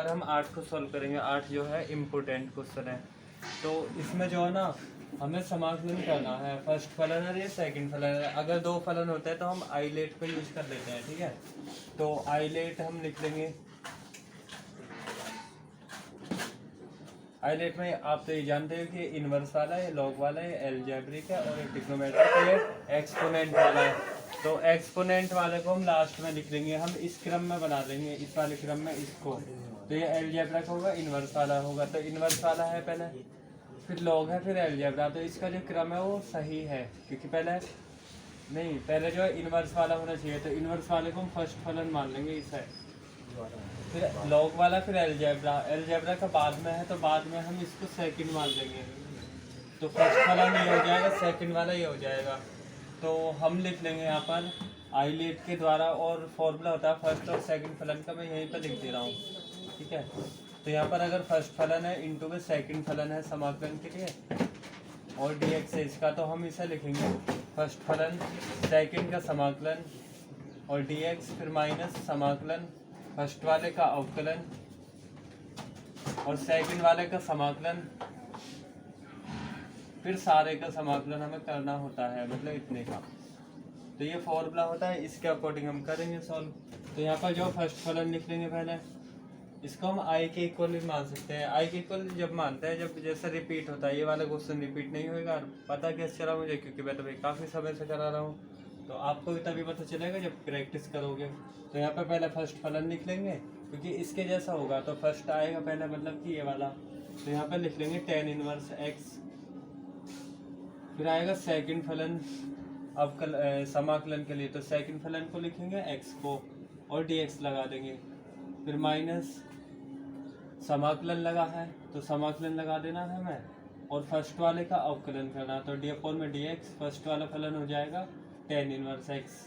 पर हम 8 को सॉल्व करेंगे। 8 जो है इम्पोर्टेंट क्वेश्चन है। तो इसमें जो है ना हमें समाकलन करना है, फर्स्ट फलन है या सेकंड फलन है। अगर दो फलन होते हैं तो हम आइलेट को यूज कर लेते हैं, ठीक है। तो आइलेट हम लिख लेंगे। आइलेट में आप तो ये जानते हो कि इनवर्स वाला है, लॉग वाला है, अलजेब्रिक है और ट्रिग्नोमेट्रिक है, एक्सपोनेंट वाला है। तो एक्सपोनेंट वाले को हम लास्ट में लिख लेंगे, हम इस क्रम में बना देंगे, इस वाले क्रम में इसको। तो ये अलजेब्रिक होगा, इनवर्स वाला होगा। तो इनवर्स वाला है पहले, फिर लॉग है, फिर अलजेब्रा। तो इसका जो क्रम है वो सही है, क्योंकि पहले जो है इनवर्स वाला होना चाहिए। तो इनवर्स वाले को हम फर्स्ट फलन मान लेंगे, इसे फिर लॉग वाला, फिर अलजेब्रा। अलजेब्रा का बाद में है तो बाद में हम इसको सेकंड मान लेंगे। तो फर्स्ट फलन ये हो जाएगा, सेकंड वाला ये हो जाएगा। तो हम लिख लेंगे यहाँ पर आइलेट के द्वारा, और फॉर्मूला होता है फर्स्ट और सेकंड फलन का, मैं यहीं पर लिख दे रहा हूँ, ठीक है। तो यहाँ पर अगर फर्स्ट फलन है इंटू में सेकंड फलन है समाकलन के लिए, और dx है इसका, तो हम इसे लिखेंगे फर्स्ट फलन सेकंड का समाकलन और dx, फिर माइनस समाकलन फर्स्ट वाले का अवकलन और सेकंड वाले का समाकलन, फिर सारे का समाकलन हमें करना होता है, मतलब इतने का। तो ये फॉर्मूला होता है, इसके अकॉर्डिंग हम करेंगे सॉल्व। तो यहाँ पर जो फर्स्ट फलन लिख लेंगे पहले, इसको हम आई के इक्वल भी मान सकते हैं। आई के इक्वल जब मानते हैं जब जैसे रिपीट होता है, ये वाला क्वेश्चन रिपीट नहीं होगा। पता कैसे चला मुझे, क्योंकि मैं तो भाई काफ़ी समय से करा रहा हूँ, तो आपको भी तभी पता चलेगा जब प्रैक्टिस करोगे। तो यहाँ पे पहले फर्स्ट फलन लिख लेंगे, क्योंकि इसके जैसा होगा तो फर्स्ट आएगा पहले, मतलब कि ये वाला। तो यहाँ पे लिख लेंगे tan इनवर्स x। फिर आएगा सेकंड फलन समाकलन के लिए, तो सेकंड फलन को लिखेंगे x को और dx लगा देंगे। फिर माइनस समाकलन लगा है तो समाकलन लगा देना है हमें, और फर्स्ट वाले का अवकलन करना। तो डी अपॉन में dx, फर्स्ट वाला फलन हो जाएगा tan इनवर्स x।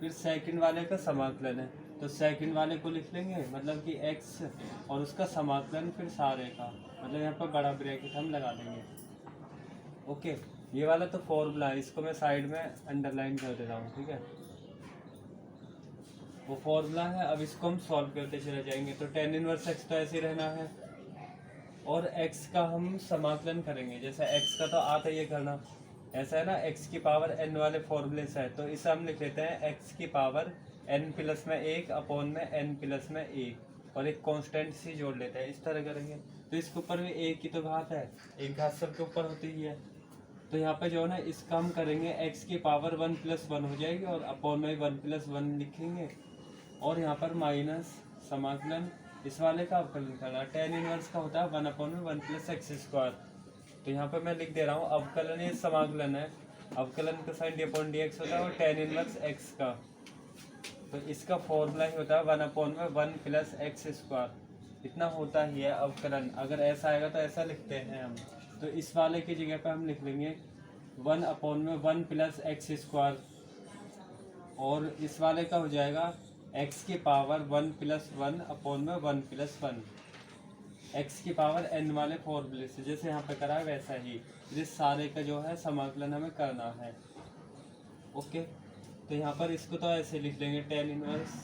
फिर सेकंड वाले का समाकलन है, तो सेकंड वाले को लिख लेंगे, मतलब कि x और उसका समाकलन फिर सारे का, मतलब यहाँ पर बड़ा ब्रैकेट हम लगा देंगे। ओके, ये वाला तो फॉर्मूला है, इसको मैं साइड में अंडरलाइन कर दे रहा हूँ, ठीक है। वो फॉर्मूला है, अब इसको हम सॉल्व करते चले जाएंगे। तो tan इनवर्स x तो ऐसे ही रहना है, और x का हम समाकलन करेंगे। जैसे x का तो आता ही है करना, ऐसा है ना, x की पावर n वाले फॉर्मूले से है। तो इसे हम लिख लेते हैं x की पावर n प्लस में 1 अपॉन में n प्लस में 1, और एक कांस्टेंट सी जोड़ लेते हैं, इस तरह करेंगे। तो इसके ऊपर भी एक ही तो घात है, एक घात सबके ऊपर होती ही है। तो यहाँ पे जो है ना इसका हम करेंगे x की पावर 1 + 1 हो जाएगी, और अपॉन में 1 + 1 लिखेंगे, और यहाँ पर माइनस समाकलन इस वाले का अवकलन करना। tan इनवर्स का होता है 1 अपॉन में 1 + x²। तो यहाँ पर मैं लिख दे रहा हूँ अवकलन, ये समाकलन है, अवकलन का साइन d/dx होता है, और tan इनवर्स x का, तो इसका फॉर्मूला ही होता है 1 अपॉन में 1 + x²। इतना होता ही है अवकलन। अगर ऐसा आएगा तो ऐसा लिखते हैं हम। तो इस वाले की जगह पे हम लिख लेंगे 1 अपॉन में 1 + x², और इस वाले का हो जाएगा x की पावर 1 + 1 अपॉन में 1 + 1, x की पावर n वाले फॉर्मूले से, जैसे यहाँ पे करा है वैसा ही। इस सारे का जो है समाकलन हमें करना है। ओके, तो यहाँ पर इसको तो ऐसे लिख लेंगे tan इनवर्स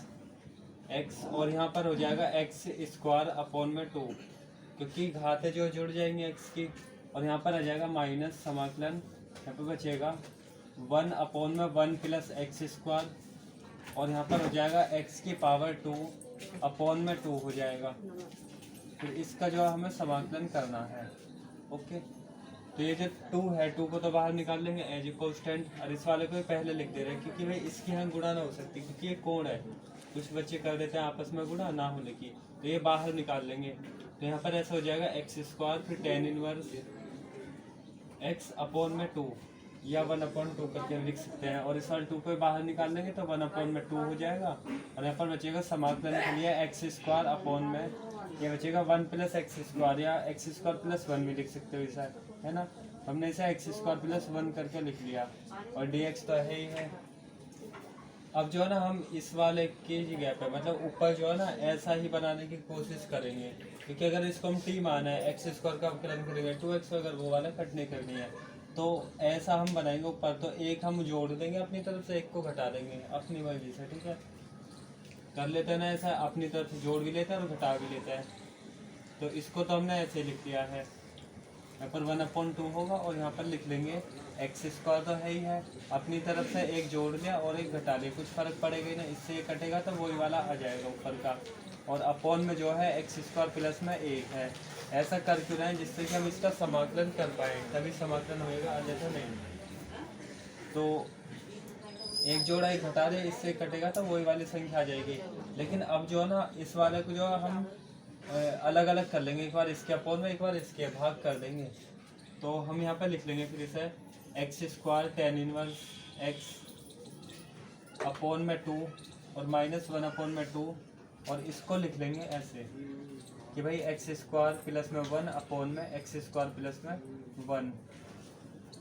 x, और यहाँ पर हो जाएगा x² अपॉन में 2, क्योंकि घातें जो जुड़ जाएंगी x की, और यहाँ पर आ जाएगा माइनस समाकलन, यहाँ पर बचेगा 1 अपॉन में 1 + x², और यहाँ पर हो जाएगा x की पावर 2 अपॉन में 2 हो जाएगा। फिर इसका जो हमें समाकलन करना है। ओके, तो ये जो 2 है, 2 को तो बाहर निकाल लेंगे एज ए कांस्टेंट, और इस वाले को पहले लिख दे रहे हैं, क्योंकि भाई इसकी यहाँ गुणा ना हो सकती, क्योंकि ये कोण है। कुछ बच्चे कर देते हैं आपस में गुणा ना होने की, तो ये बाहर निकाल लेंगे। तो यहाँ पर ऐसा हो जाएगा x², फिर tan इनवर्स x अपॉन में 2, या 1/2 करके लिख सकते हैं, और इस वाले 2 को बाहर निकाल लेंगे तो 1/2 हो जाएगा, और यहाँ पर बचेगा समाकलन के लिए x² अपॉन में, ये बचेगा 1 + x², या x² + 1 भी लिख सकते हो ऐसा, है ना। हमने इसे x² + 1 करके लिख लिया, और dx तो है ही है। अब जो है ना हम इस वाले की जगह पे, मतलब ऊपर जो है ना ऐसा ही बनाने की कोशिश करेंगे, क्योंकि अगर इसको हम t माना है, x² का अवकलन करेंगे 2x, अगर वो वाला कट नहीं करनी है, तो ऐसा हम बनाएंगे ऊपर। तो एक हम जोड़ देंगे अपनी तरफ से, एक को घटा देंगे अपनी मर्जी से, ठीक है। कर लेते हैं ना ऐसा, अपनी तरफ से जोड़ भी लेते हैं और घटा भी लेते हैं। तो इसको तो हमने ऐसे लिख लिया है, यहाँ पर 1/2 होगा और यहाँ पर लिख लेंगे एक्स स्क्वायर तो है ही है, अपनी तरफ से एक जोड़ लिया और एक घटा लिया, कुछ फर्क पड़ेगा ही ना, इससे ये कटेगा तो वही वाला आ जाएगा ऊपर का। और अपॉन में जो है एक्स स्क्वायर प्लस में 1 है। ऐसा कर क्यों रहे हैं, जिससे कि हम इसका समाकलन कर पाए, तभी समाकलन होएगा, अन्यथा नहीं। तो एक जोड़ा एक घटा दे, इससे कटेगा तो वही वाली संख्या आ जाएगी। लेकिन अब जो है ना, इस वाले को जो है हम अलग अलग कर लेंगे, एक बार इसके अपॉन में, एक बार इसके भाग कर देंगे। तो हम यहाँ पर लिख लेंगे फिर इसे x square tan inverse x upon में 2 और -1 अपॉन में 2, और इसको लिख लेंगे ऐसे कि भाई एक्स स्क्वायर प्लस में 1 अपॉन में एक्स स्क्वायर प्लस में 1,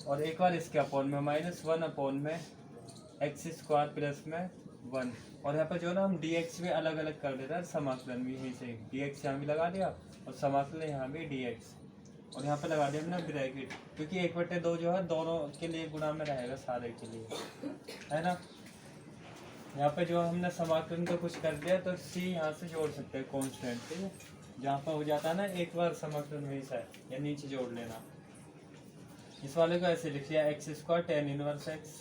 और एक बार इसके अपॉन में -1 अपॉन में एक्स स्क्वायर प्लस में 1। और यहाँ पर जो ना हम dx भी अलग अलग कर देते हैं, समाकलन भी यहीं से dx यहाँ भी लगा दिया और समाकलन यहाँ भी dx, और यहाँ पे लगा दिया हमने ब्रैकेट, क्योंकि 1/2 जो है दोनों के लिए गुणा में रहेगा, सारे के लिए, है ना। यहाँ पे जो हमने समाकलन का कुछ कर दिया तो c यहाँ से जोड़ सकते हैं कांस्टेंट, ठीक है। जहाँ पर हो जाता है ना एक बार समाकलन वहीं से या नीचे जोड़ लेना। इस वाले को ऐसे लिख लिया x square tan inverse x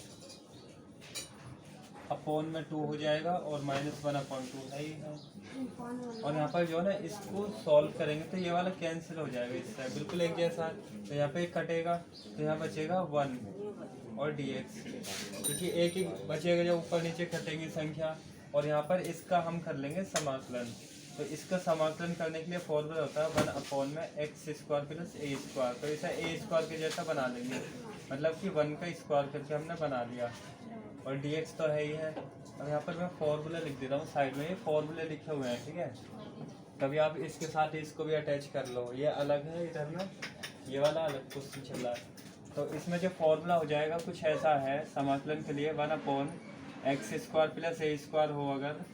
upon में 2 हो जाएगा और -1/2 है ही है। और यहाँ पर जो है ना इसको सॉल्व करेंगे तो ये वाला कैंसिल हो जाएगा, इससे बिल्कुल एक जैसा। तो यहाँ पे एक कटेगा तो यहाँ बचेगा 1 और dx, क्योंकि एक ही बचेगा जब ऊपर नीचे कटेंगी संख्या। और यहाँ पर इसका हम कर लेंगे समाकलन। तो इसका समाकलन करने के लिए फॉर्मूला होता है 1 अपॉन में एक्स स्क्वायर प्लस ए स्क्वायर। तो इसे ए स्क्वायर के जैसा बना लेंगे, मतलब कि 1 का स्क्वायर करके हमने बना लिया, और dx तो है ही है। अब यहाँ पर मैं फॉर्मूला लिख देता हूँ साइड में, ये फॉर्मूले लिखे हुए हैं, ठीक है। कभी आप इसके साथ इसको भी अटैच कर लो, ये अलग है इधर में, ये वाला अलग क्वेश्चन चल रहा है। तो इसमें जो फॉर्मूला हो जाएगा कुछ ऐसा है समाकलन के लिए 1 अपॉन एक्स स्क्वायर प्लस ए स्क्वायर हो अगर,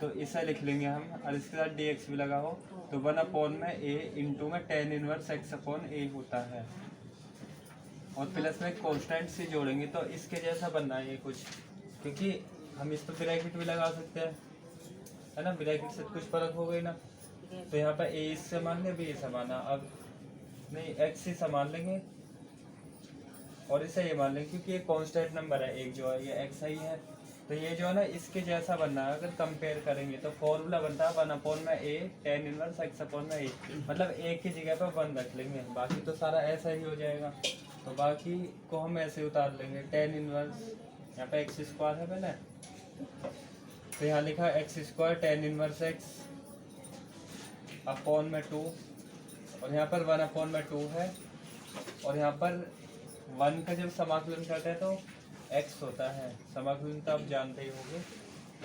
तो इसे लिख लेंगे हम, और इसके साथ dx भी लगा हो तो 1 अपॉन में a इंटू में tan इनवर्स एक्स अपॉन ए होता है, और प्लस में कांस्टेंट से जोड़ेंगे तो इसके जैसा बनना है ये कुछ, क्योंकि हम इस पर ब्रैकेट भी लगा सकते हैं, है ना, ब्रैकेट से कुछ फर्क हो गई ना। तो यहाँ पर ए इससे मान ले, बी इससे माना, अब नहीं एक्स से समान लेंगे और इसे ये मान लेंगे, क्योंकि ये कांस्टेंट नंबर है एक जो है, ये एक्स ही है। तो ये जो है ना इसके जैसा बनना है, अगर कंपेयर करेंगे तो फॉर्मूला बनता है 1 अपॉन में ए tan इनवर्स एक्स अपॉन में ए, मतलब एक की जगह पर 1 रख लेंगे, बाकी तो सारा ऐसा ही हो जाएगा। तो बाकी को हम ऐसे उतार लेंगे, tan इनवर्स, यहाँ पे एक्स स्क्वायर है पहले, तो यहाँ लिखा x square tan inverse x upon में 2, और यहाँ पर 1 अपॉन में 2 है, और यहाँ पर 1 का जब समाकलन करते हैं तो x होता है, समाकलन तो आप जानते ही होंगे,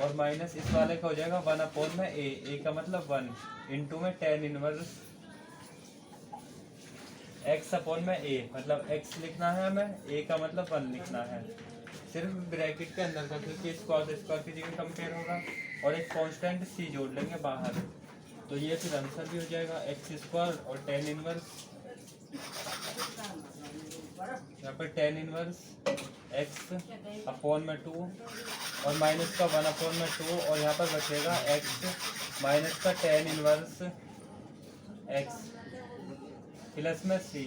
और माइनस इस वाले का हो जाएगा 1 अपॉन में a का मतलब 1 इंटू में tan इनवर्स x अपॉन में a, मतलब x लिखना है हमें, a का मतलब 1 लिखना है, सिर्फ ब्रैकेट के अंदर का, क्योंकि स्क्वायर स्क्वायर की जगह कंपेयर होगा, और एक कांस्टेंट c जोड़ लेंगे बाहर। तो ये फिर आंसर भी हो जाएगा एक्स स्क्वायर और tan इनवर्स, यहाँ पर tan इनवर्स x अपॉन में 2 और माइनस का 1 अपॉन में 2, और यहाँ पर बचेगा x माइनस का tan इनवर्स x प्लस में c।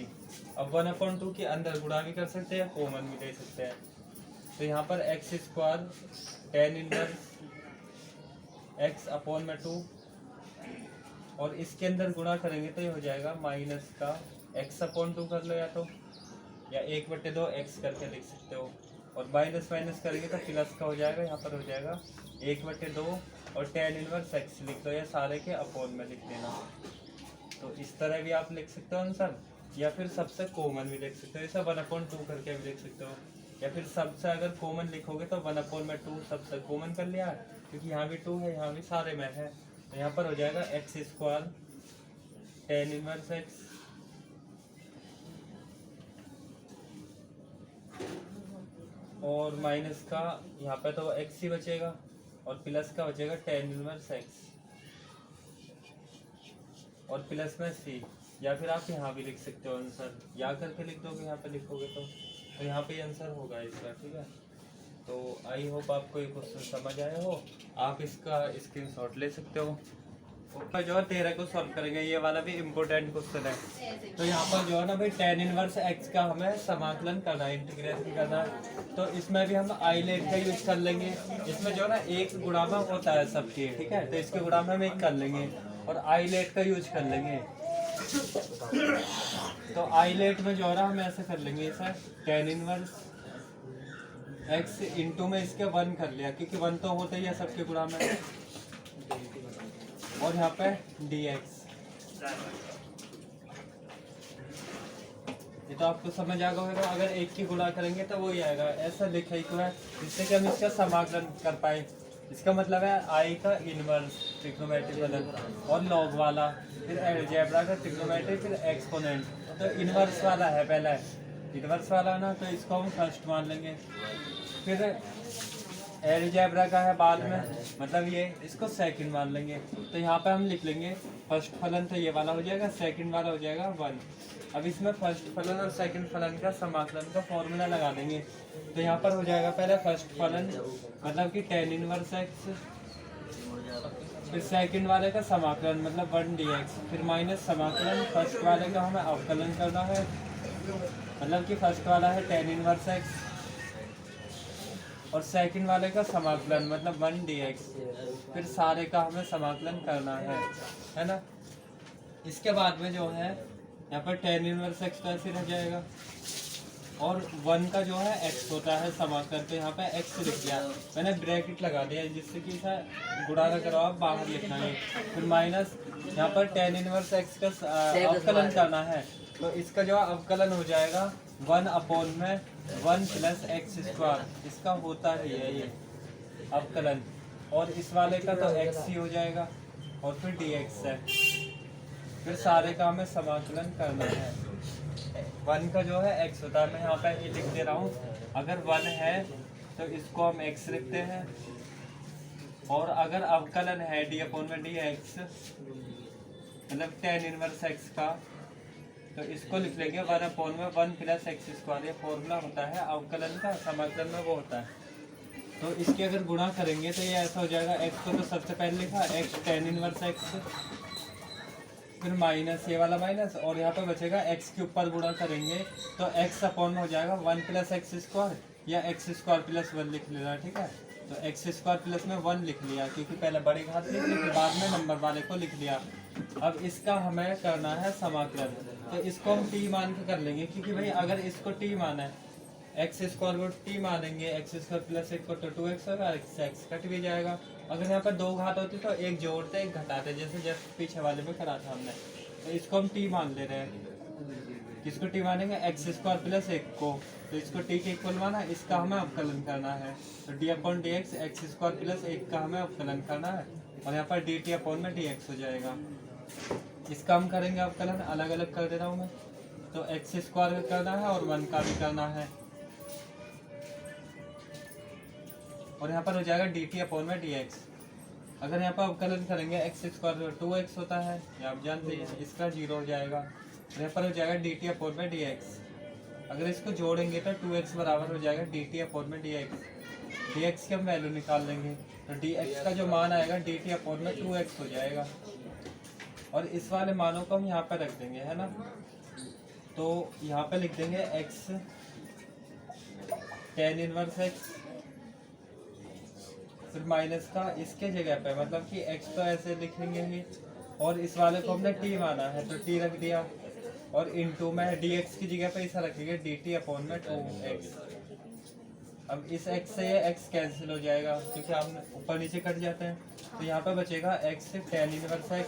अब 1/2 के अंदर गुणा भी कर सकते हैं, कॉमन भी ले सकते हैं। तो यहाँ पर x square tan inverse x upon में 2, और इसके अंदर गुणा करेंगे तो ये हो जाएगा माइनस का x अपॉन 2 कर लो, या 1/2 x करके लिख सकते हो, और माइनस माइनस करेंगे तो प्लस का हो जाएगा, यहाँ पर हो जाएगा 1/2 और tan इनवर्स x लिख लो, या सारे के अपॉन में लिख देना। तो इस तरह भी आप लिख सकते हो आंसर, या फिर सबसे कॉमन भी लिख सकते हो, इसे 1/2 करके भी लिख सकते हो, या फिर सबसे अगर कॉमन लिखोगे तो 1/2 सबसे कॉमन कर लिया, क्योंकि यहाँ भी 2 है, यहाँ भी सारे में है। तो यहाँ पर हो जाएगा x square tan inverse x और माइनस का यहाँ पे तो x ही बचेगा, और प्लस का बचेगा tan इनवर्स x और प्लस में c, या फिर आप यहाँ भी लिख सकते हो आंसर, या करके लिख दोगे, यहाँ पे लिखोगे तो यहाँ पे आंसर होगा इसका, ठीक है। तो आई होप आपको ये क्वेश्चन समझ आया हो। आप इसका स्क्रीनशॉट ले सकते हो। ऊपर जो है 13 को सॉल्व करेंगे, ये वाला भी इम्पोर्टेंट क्वेश्चन है। तो यहाँ पर जो है ना भाई tan इनवर्स x का हमें समाकलन करना है, इंटीग्रेशन करना है। तो इसमें भी हम आइलेट का यूज कर लेंगे। इसमें जो है ना एक गुणामक होता है सबके, ठीक है, तो इसके गुणामक हम एक कर लेंगे और आइलेट का यूज कर लेंगे। तो आइलेट में जो है ना हम ऐसे कर लेंगे, ऐसा tan इनवर्स x इंटू में इसके 1 कर लिया, क्योंकि 1 तो होता ही है सबके गुणामक, और यहाँ पे dx। ये तो आपको समझ आ गया होगा। अगर एक की गुणा करेंगे तो वही आएगा, ऐसा लिखा ही है जिससे कि हम इसका समाकलन कर पाए। इसका मतलब है आई का इनवर्स ट्रिग्नोमेट्रिक फलन और लॉग वाला, फिर अलजेब्रा का ट्रिग्नोमेट्रिक, फिर एक्सपोनेंट। तो इनवर्स वाला है पहला, इनवर्स वाला ना, तो इसको हम फर्स्ट मान लेंगे। फिर अलजेब्रा का है बाद में, मतलब ये इसको सेकंड मान लेंगे। तो यहाँ पे हम लिख लेंगे फर्स्ट फलन तो ये वाला हो जाएगा, सेकंड वाला हो जाएगा 1। अब इसमें फर्स्ट फलन और सेकंड फलन का समाकलन का फॉर्मूला लगा देंगे। तो यहाँ पर हो जाएगा पहले फर्स्ट फलन मतलब कि tan इनवर्स x, फिर सेकंड वाले का समाकलन मतलब 1 dx, फिर माइनस समाकलन फर्स्ट वाले का हमें अवकलन करना है, मतलब कि फर्स्ट वाला है tan इनवर्स x और सेकंड वाले का समाकलन मतलब 1 dx, फिर सारे का हमें समाकलन करना है ना। इसके बाद में जो है यहाँ पर tan इनवर्स x तो ऐसे रह जाएगा, और 1 का जो है x होता है समाकलन, तो यहाँ पे x लिख दिया, मैंने ब्रैकेट लगा दिया जिससे कि गुणा ना करो, आप बाहर लिखना है। फिर माइनस यहाँ पर tan इनवर्स x का अवकलन करना है, तो इसका जो अवकलन हो जाएगा 1/1 प्लस एक्स स्क्वायर, इसका होता ही है ये अवकलन, और इस वाले का तो x ही हो जाएगा और फिर dx है। फिर सारे का हमें समाकलन करना है। 1 का जो है x होता है, मैं यहाँ पे ये लिख दे रहा हूँ, अगर 1 है तो इसको हम x लिखते हैं, और अगर अवकलन है d/dx मतलब tan इनवर्स x का, तो इसको लिख लेंगे 1/1 प्लस एक्स स्क्वायर। ये फॉर्मूला होता है अवकलन का, समाकलन में वो होता है। तो इसके अगर गुणा करेंगे तो ये ऐसा हो जाएगा, x को तो सबसे पहले लिखा x tan इनवर्स x, फिर माइनस ये वाला माइनस, और यहाँ पे बचेगा x के ऊपर गुणा करेंगे तो x अपॉन में हो जाएगा 1 प्लस एक्स स्क्वायर, या एक्स स्क्वायर प्लस 1 लिख लेना, ठीक है। तो एक्स स्क्वायर प्लस में 1 लिख लिया, क्योंकि पहले बड़ी घात लिख ली, फिर बाद में नंबर वाले को लिख लिया। अब इसका हमें करना है समाकलन, तो इसको हम t मान के कर लेंगे, क्योंकि भाई अगर इसको t माना है, एक्स स्क्वायर को t मानेंगे, एक्स स्क्वायर प्लस 1 को तो 2x होगा, x कट भी जाएगा। अगर यहाँ पर 2 घात होती तो एक जोड़ते एक घटाते, जैसे जस्ट पीछे वाले में करा था हमने। तो इसको हम t मान ले रहे हैं, किसको t मानेंगे, एक्स स्क्वायर प्लस 1 को, तो इसको t के इक्वल माना, इसका हमें अवकलन करना है। तो d/dx एक्स स्क्वायर प्लस 1 का हमें अवकलन करना है, और यहाँ पर dt/dx हो जाएगा। इसका हम करेंगे अवकलन, अलग अलग कर दे रहा हूँ मैं। तो एक्स स्क्वायर का करना है और 1 का भी करना है, और यहाँ पर हो जाएगा dt/dx। अगर यहाँ पर अवकलन करेंगे एक्स स्क्वायर 2x होता है, ये आप जानते हैं, इसका 0 हो जाएगा, और यहाँ पर हो जाएगा dt/dx। अगर इसको जोड़ेंगे तो 2x बराबर हो जाएगा dt/dx। dx की हम वैल्यू निकाल लेंगे, तो dx का जो मान आएगा dt/2x हो जाएगा, और इस वाले मानों को हम यहाँ पर रख देंगे, है ना। तो यहाँ पे लिख देंगे x tan इनवर्स x, फिर माइनस का इसके जगह पे, मतलब कि x तो ऐसे लिखेंगे ही, और इस वाले को हमने t माना है तो t रख दिया, और इनटू में dx की जगह पे ऐसा रखेंगे dt/2x। अब इस x से ये x कैंसिल हो जाएगा, क्योंकि हम ऊपर नीचे कट जाते हैं। तो यहाँ पे बचेगा x tan इनवर्स x,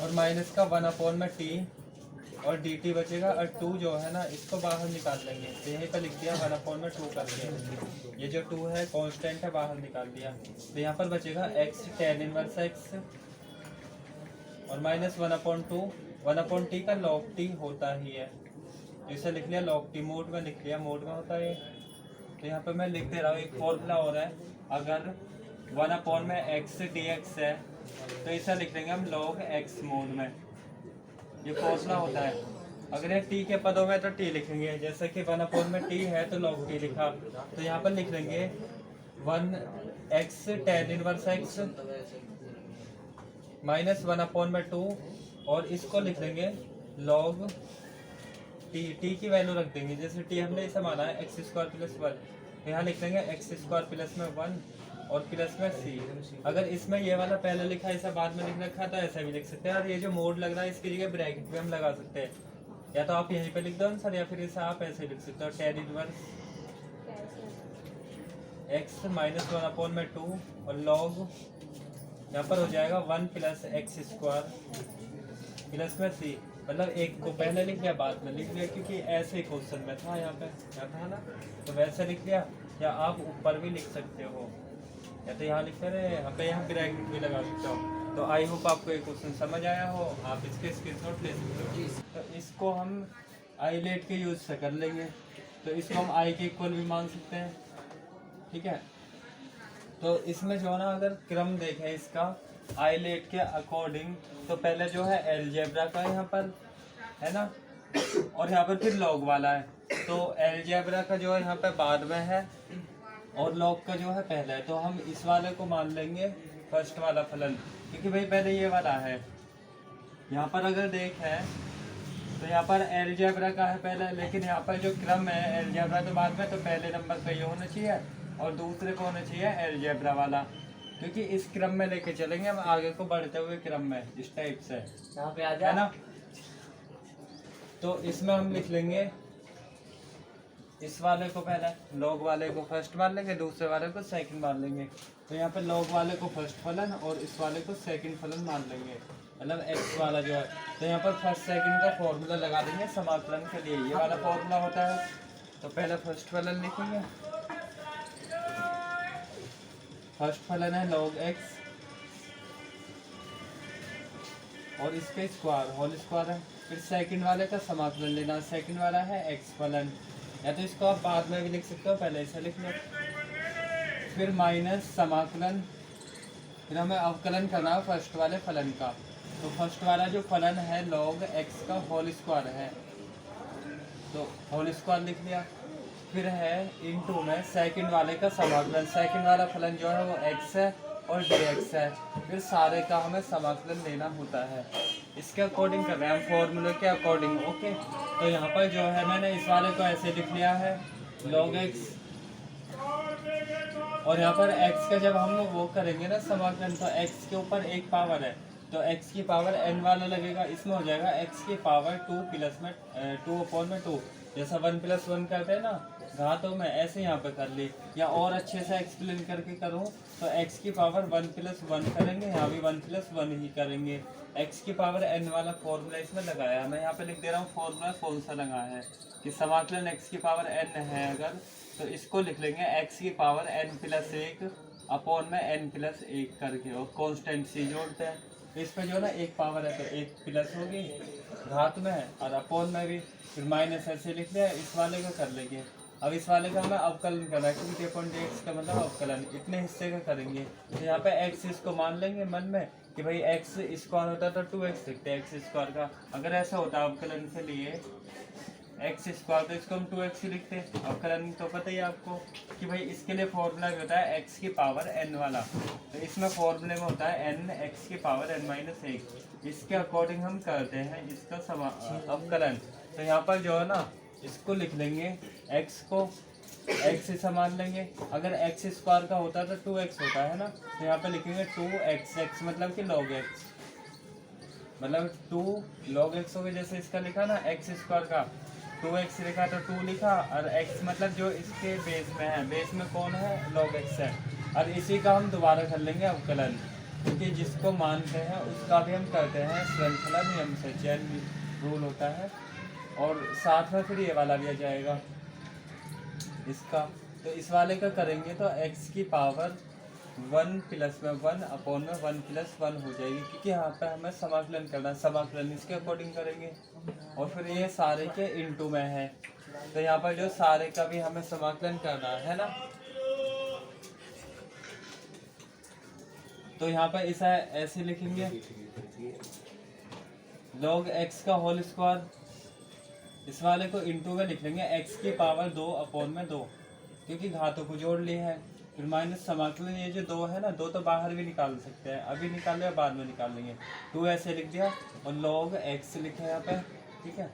और माइनस का 1/t, और dt बचेगा, और 2 जो है ना इसको बाहर निकाल लेंगे, तो यहीं पर लिख दिया 1/2 करके, ये जो 2 है कांस्टेंट है, बाहर निकाल दिया। तो यहाँ पर बचेगा x tan इनवर्स x, और माइनस 1/2, 1/t का log t होता ही है, इसे लिख लिया log t, मोड में लिख लिया, मोड में होता है। तो यहाँ पे मैं लिख दे रहा हूँ, एक फॉर्मूला और है, अगर 1/x dx है तो इसे लिख लेंगे हम log x मोड में, ये फॉर्मूला होता है। अगर ये टी के पदों में तो टी लिखेंगे, जैसे कि 1 में टी है तो log टी लिखा, तो यहाँ पर लिख लेंगे 1x tan inverse x minus 1/2, और इसको लिख लेंगे log टी की वैल्यू रख देंगे, जैसे टी हमने इसे माना है x² + 1, यहाँ लिख लेंगे x² प्लस में 1 और प्लस में c। अगर इसमें ये वाला पहले लिखा है इसे बाद में लिख रखा तो ऐसा भी लिख सकते हैं, और ये जो मोड लग रहा है इसकी जगह ब्रैकेट भी हम लगा सकते हैं, या तो आप यहीं पे लिख दो आंसर, या फिर इसे आप ऐसे लिख सकते हो tan इनवर्स x माइनस 1/2 और log यहाँ पर हो जाएगा 1 + x² प्लस में c। मतलब एक को पहले लिख लिया बाद में लिख लिया, क्योंकि ऐसे क्वेश्चन में था यहाँ पे था ना, तो वैसे लिख लिया, या आप ऊपर भी लिख सकते हो, या तो यहाँ लिखते रहे यहाँ पे, यहाँ ब्रैकेट भी लगा सकते हो। तो आई होप आपको ये क्वेश्चन समझ आया हो, आप इसके स्क्रीनशॉट ले सकते हो। तो इसको हम आई लेट के यूज से कर लेंगे, तो इसको हम आई के इक्वल भी मान सकते हैं, ठीक है। तो इसमें जो ना अगर क्रम देखें इसका आई लेट के अकॉर्डिंग, तो पहले जो है एलजेब्रा का यहाँ पर है ना, और यहाँ पर फिर लॉग वाला है, तो एलजेब्रा का जो है यहाँ पे बाद में है और लॉग का जो है पहले है, तो हम इस वाले को मान लेंगे फर्स्ट वाला फलन, क्योंकि भाई पहले ये वाला है। यहाँ पर अगर देखें तो यहाँ पर एलजेब्रा का है पहले, लेकिन यहाँ पर जो क्रम है एलजेब्रा के बाद में, तो पहले नंबर पे ये होना चाहिए और दूसरे को होना चाहिए एलजेब्रा वाला, क्योंकि इस क्रम में लेके चलेंगे हम आगे को बढ़ते हुए क्रम में, इस टाइप से यहाँ पे आ जाए ना। तो इसमें हम लिख लेंगे इस वाले को पहले, लॉग वाले को फर्स्ट मान लेंगे, दूसरे वाले को सेकंड मान लेंगे। तो यहाँ पे लॉग वाले को फर्स्ट फलन और इस वाले को सेकंड फलन मान लेंगे, मतलब x वाला जो है। तो यहाँ पर फर्स्ट सेकंड का फॉर्मूला लगा देंगे समाकलन के लिए, ये वाला फॉर्मूला होता है। तो पहले फर्स्ट फलन लिखेंगे, फर्स्ट फलन है log x और इसके स्क्वायर होल स्क्वायर है। फिर सेकंड वाले का समाकलन लेना, सेकंड वाला है x फलन, या तो इसको आप बाद में भी लिख सकते हो, पहले इसे लिख लो। फिर माइनस समाकलन, फिर हमें अवकलन करना है फर्स्ट वाले फलन का। तो फर्स्ट वाला जो फलन है log x का होल स्क्वायर है, तो होल स्क्वायर लिख लिया। फिर है इनटू में सेकंड वाले का समाकलन, सेकंड वाला फलन जो है वो x है और dx है। फिर सारे का हमें समाकलन लेना होता है, इसके अकॉर्डिंग कर रहे हैं हम, फॉर्मूले के अकॉर्डिंग। ओके, तो यहाँ पर जो है मैंने इस वाले को ऐसे लिख लिया है log x, और यहाँ पर x का जब हम वो करेंगे ना समाकलन, तो x के ऊपर एक पावर है, तो x की पावर n वाला लगेगा, इसमें हो जाएगा x की पावर 2 प्लस में 2/2, जैसा 1 + 1 करते हैं ना घातों में, ऐसे यहाँ पे कर ली। या और अच्छे से एक्सप्लेन करके करूँ तो x की पावर 1 + 1 करेंगे, यहाँ भी 1 + 1 ही करेंगे। x की पावर n वाला फॉर्मूला इसमें लगाया है, मैं यहाँ पे लिख दे रहा हूँ फॉर्मूला कौन सा लगा है, कि समाकलन x की पावर n है अगर, तो इसको लिख लेंगे x की पावर n + 1 अपॉन में n + 1 करके, और कॉन्स्टेंट c जोड़ते हैं। तो इस पर जो ना एक पावर है तो एक प्लस होगी घात में, और अपॉन में भी, फिर माइनस ऐसे लिख लिया। इस वाले को कर लेंगे, अब इस वाले का हमें अवकलन करना है, क्योंकि dx का मतलब अवकलन, इतने हिस्से का करेंगे। तो यहाँ पे x इसको मान लेंगे मन में कि भाई x स्क्वायर होता तो 2x लिखते हैं x स्क्वायर का, अगर ऐसा होता अवकलन के लिए x स्क्वायर तो इसको हम 2x ही लिखते हैं। अवकलन तो पता ही आपको कि भाई इसके लिए फॉर्मूला भी होता है x की पावर n वाला, तो इसमें फॉर्मूले में होता है n x की पावर n-1, इसके अकॉर्डिंग हम करते हैं इसका अवकलन। तो यहाँ पर जो है ना इसको लिख लेंगे, x को x से मान लेंगे, अगर x स्क्वायर का होता तो 2x होता है ना, तो यहाँ पे लिखेंगे 2x, x मतलब कि log x, मतलब 2 log x हो गया, जैसे इसका लिखा ना x स्क्वायर का 2x लिखा तो 2 लिखा, और x मतलब जो इसके बेस में है, बेस में कौन है log x है, और इसी का हम दोबारा कर लेंगे अवकलन, क्योंकि जिसको मानते हैं उसका भी हम करते हैं श्रृंखला नियम से, चैन रूल होता है, और साथ में फिर ये वाला भी आ जाएगा इसका। तो इस वाले का करेंगे तो x की पावर 1 + में 1 अपॉन में 1 + 1 हो जाएगी, क्योंकि यहाँ पे हमें समाकलन करना है, समाकलन इसके अकॉर्डिंग करेंगे। और फिर ये सारे के इनटू में है, तो यहाँ पर जो सारे का भी हमें समाकलन करना है ना, तो यहाँ पर इसे ऐसे लिखेंगे log x का होल स्क्वायर इस वाले को इंटू में लिख लेंगे x की पावर 2 अपॉन में 2, क्योंकि घातों को जोड़ लिए है। फिर माइनस समाकलन, ये जो 2 है ना, 2 तो बाहर भी निकाल सकते हैं, अभी निकाल लिया बाद में निकाल लेंगे। 2 ऐसे लिख दिया और log x लिखे यहाँ पे, ठीक है।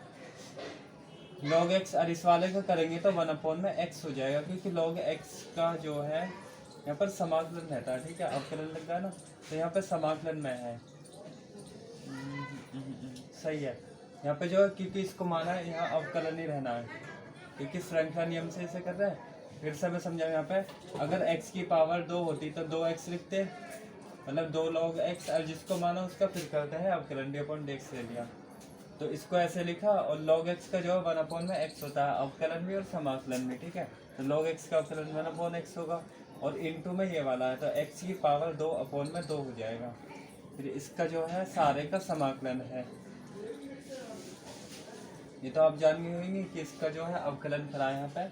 log x, और इस वाले को करेंगे तो 1 अपॉन में x हो जाएगा, क्योंकि log x का जो है यहाँ पर समाकलन रहता है, ठीक है। अवकलन लग रहा है ना, तो यहाँ पे समाकलन में है। सही है। यहाँ पे जो है, क्योंकि इसको माना है यहाँ अवकलन ही रहना है, क्योंकि श्रृंखला नियम से इसे कर रहे हैं। फिर से मैं समझाऊँ, यहाँ पे अगर x की पावर 2 होती तो 2x लिखते, मतलब 2 log x, और जिसको माना उसका फिर करते हैं अवकलन, d/dx ले लिया। तो इसको ऐसे लिखा, और log x का जो है 1 अपॉन में x होता है, अवकलन भी और समाकलन भी, ठीक है। तो log x का अवकलन 1 अपॉन x होगा, और इंटू में ये वाला है तो x की पावर 2 अपॉन में 2 हो जाएगा। फिर इसका जो है सारे का समाकलन है। ये तो आप जान गए होंगे कि इसका जो है अवकलन करा है यहाँ पे,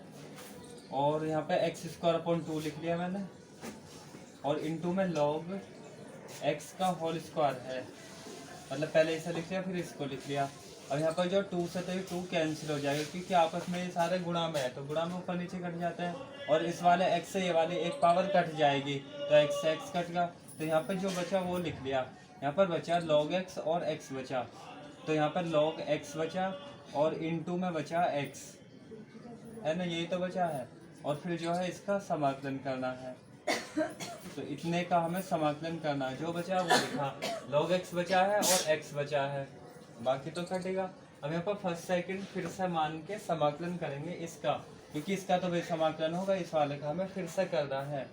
और यहाँ पे x² अपॉन 2 लिख लिया मैंने, और इंटू में log x का होल स्क्वायर है, मतलब पहले इसे लिख लिया फिर इसको लिख लिया। अब यहाँ पर जो 2 से तो 2 कैंसिल हो जाएगा, क्योंकि आपस में ये सारे गुणा में है, तो गुणा में ऊपर नीचे कट जाते हैं, और इस वाले x से ये वाली एक पावर कट जाएगी, तो x से x कट गया, तो यहाँ पर जो बचा वो लिख लिया। यहाँ पर बचा log x और x बचा, तो यहाँ पर log x बचा, और इंटू में बचा x, है ना, यही तो बचा है। और फिर जो है इसका समाकलन करना है, तो इतने का हमें समाकलन करना है। जो बचा वो लिखा, log x बचा है और x बचा है, बाकी तो कटेगा। अब यहाँ पर फर्स्ट सेकंड फिर से मान के समाकलन करेंगे इसका, क्योंकि इसका तो भी समाकलन होगा, इस वाले का हमें फिर से करना है।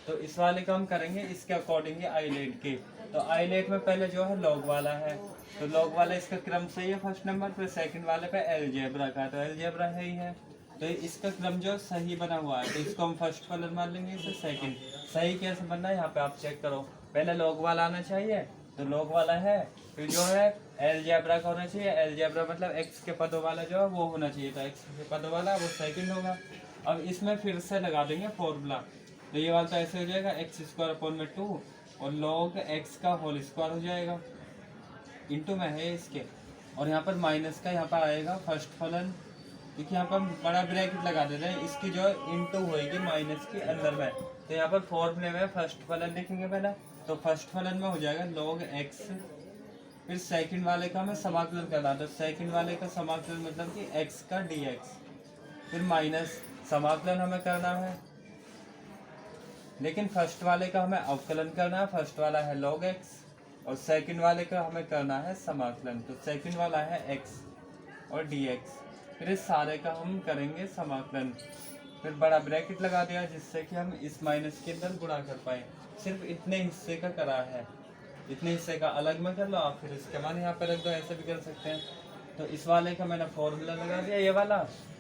तो इस वाले का हम करेंगे इसके अकॉर्डिंग आइलेट के। तो आइलेट में पहले जो है log वाला है, तो log वाला इसका क्रम सही है फर्स्ट नंबर, फिर सेकंड वाले पे अलजेब्रा का, तो अलजेब्रा है ही है, तो इसका क्रम जो सही बना हुआ है, तो इसको हम फर्स्ट फलन मान लेंगे, इसे सेकंड। सही कैसे बनना है यहाँ पे आप चेक करो, पहले log वाला आना चाहिए, तो log वाला है, फिर जो है अलजेब्रा का होना चाहिए, अलजेब्रा मतलब x के पदों वाला जो है वो होना चाहिए, तो x के पदों वाला वो सेकंड होगा। अब इसमें फिर से लगा देंगे फॉर्मूला, तो ये वाला तो ऐसे हो जाएगा x² अपॉन में 2, और log x का होल स्क्वायर हो जाएगा, इंटू में है इसके, और यहाँ पर माइनस का यहाँ पर आएगा फर्स्ट फलन, क्योंकि यहाँ पर हम बड़ा ब्रैकेट लगा दे रहे हैं, इसकी जो इंटू होएगी माइनस के अंदर में, तो यहाँ पर फॉर्मूले में फर्स्ट फलन लिखेंगे पहले, तो फर्स्ट फलन में हो जाएगा log x, फिर सेकंड वाले का हमें समाकलन करना, तो सेकंड वाले का समाकलन मतलब कि x का dx, फिर माइनस समाकलन हमें करना है, लेकिन फर्स्ट वाले का हमें अवकलन करना है, फर्स्ट वाला है log x, और सेकंड वाले का हमें करना है समाकलन, तो सेकंड वाला है x और dx, फिर इस सारे का हम करेंगे समाकलन, फिर बड़ा ब्रैकेट लगा दिया जिससे कि हम इस माइनस के अंदर गुणा कर पाए। सिर्फ इतने हिस्से का करा है, इतने हिस्से का अलग में कर लो आप, फिर इसके मान यहाँ पे रख दो, ऐसे भी कर सकते हैं। तो इस वाले का मैंने फॉर्मूला लगा दिया ये वाला,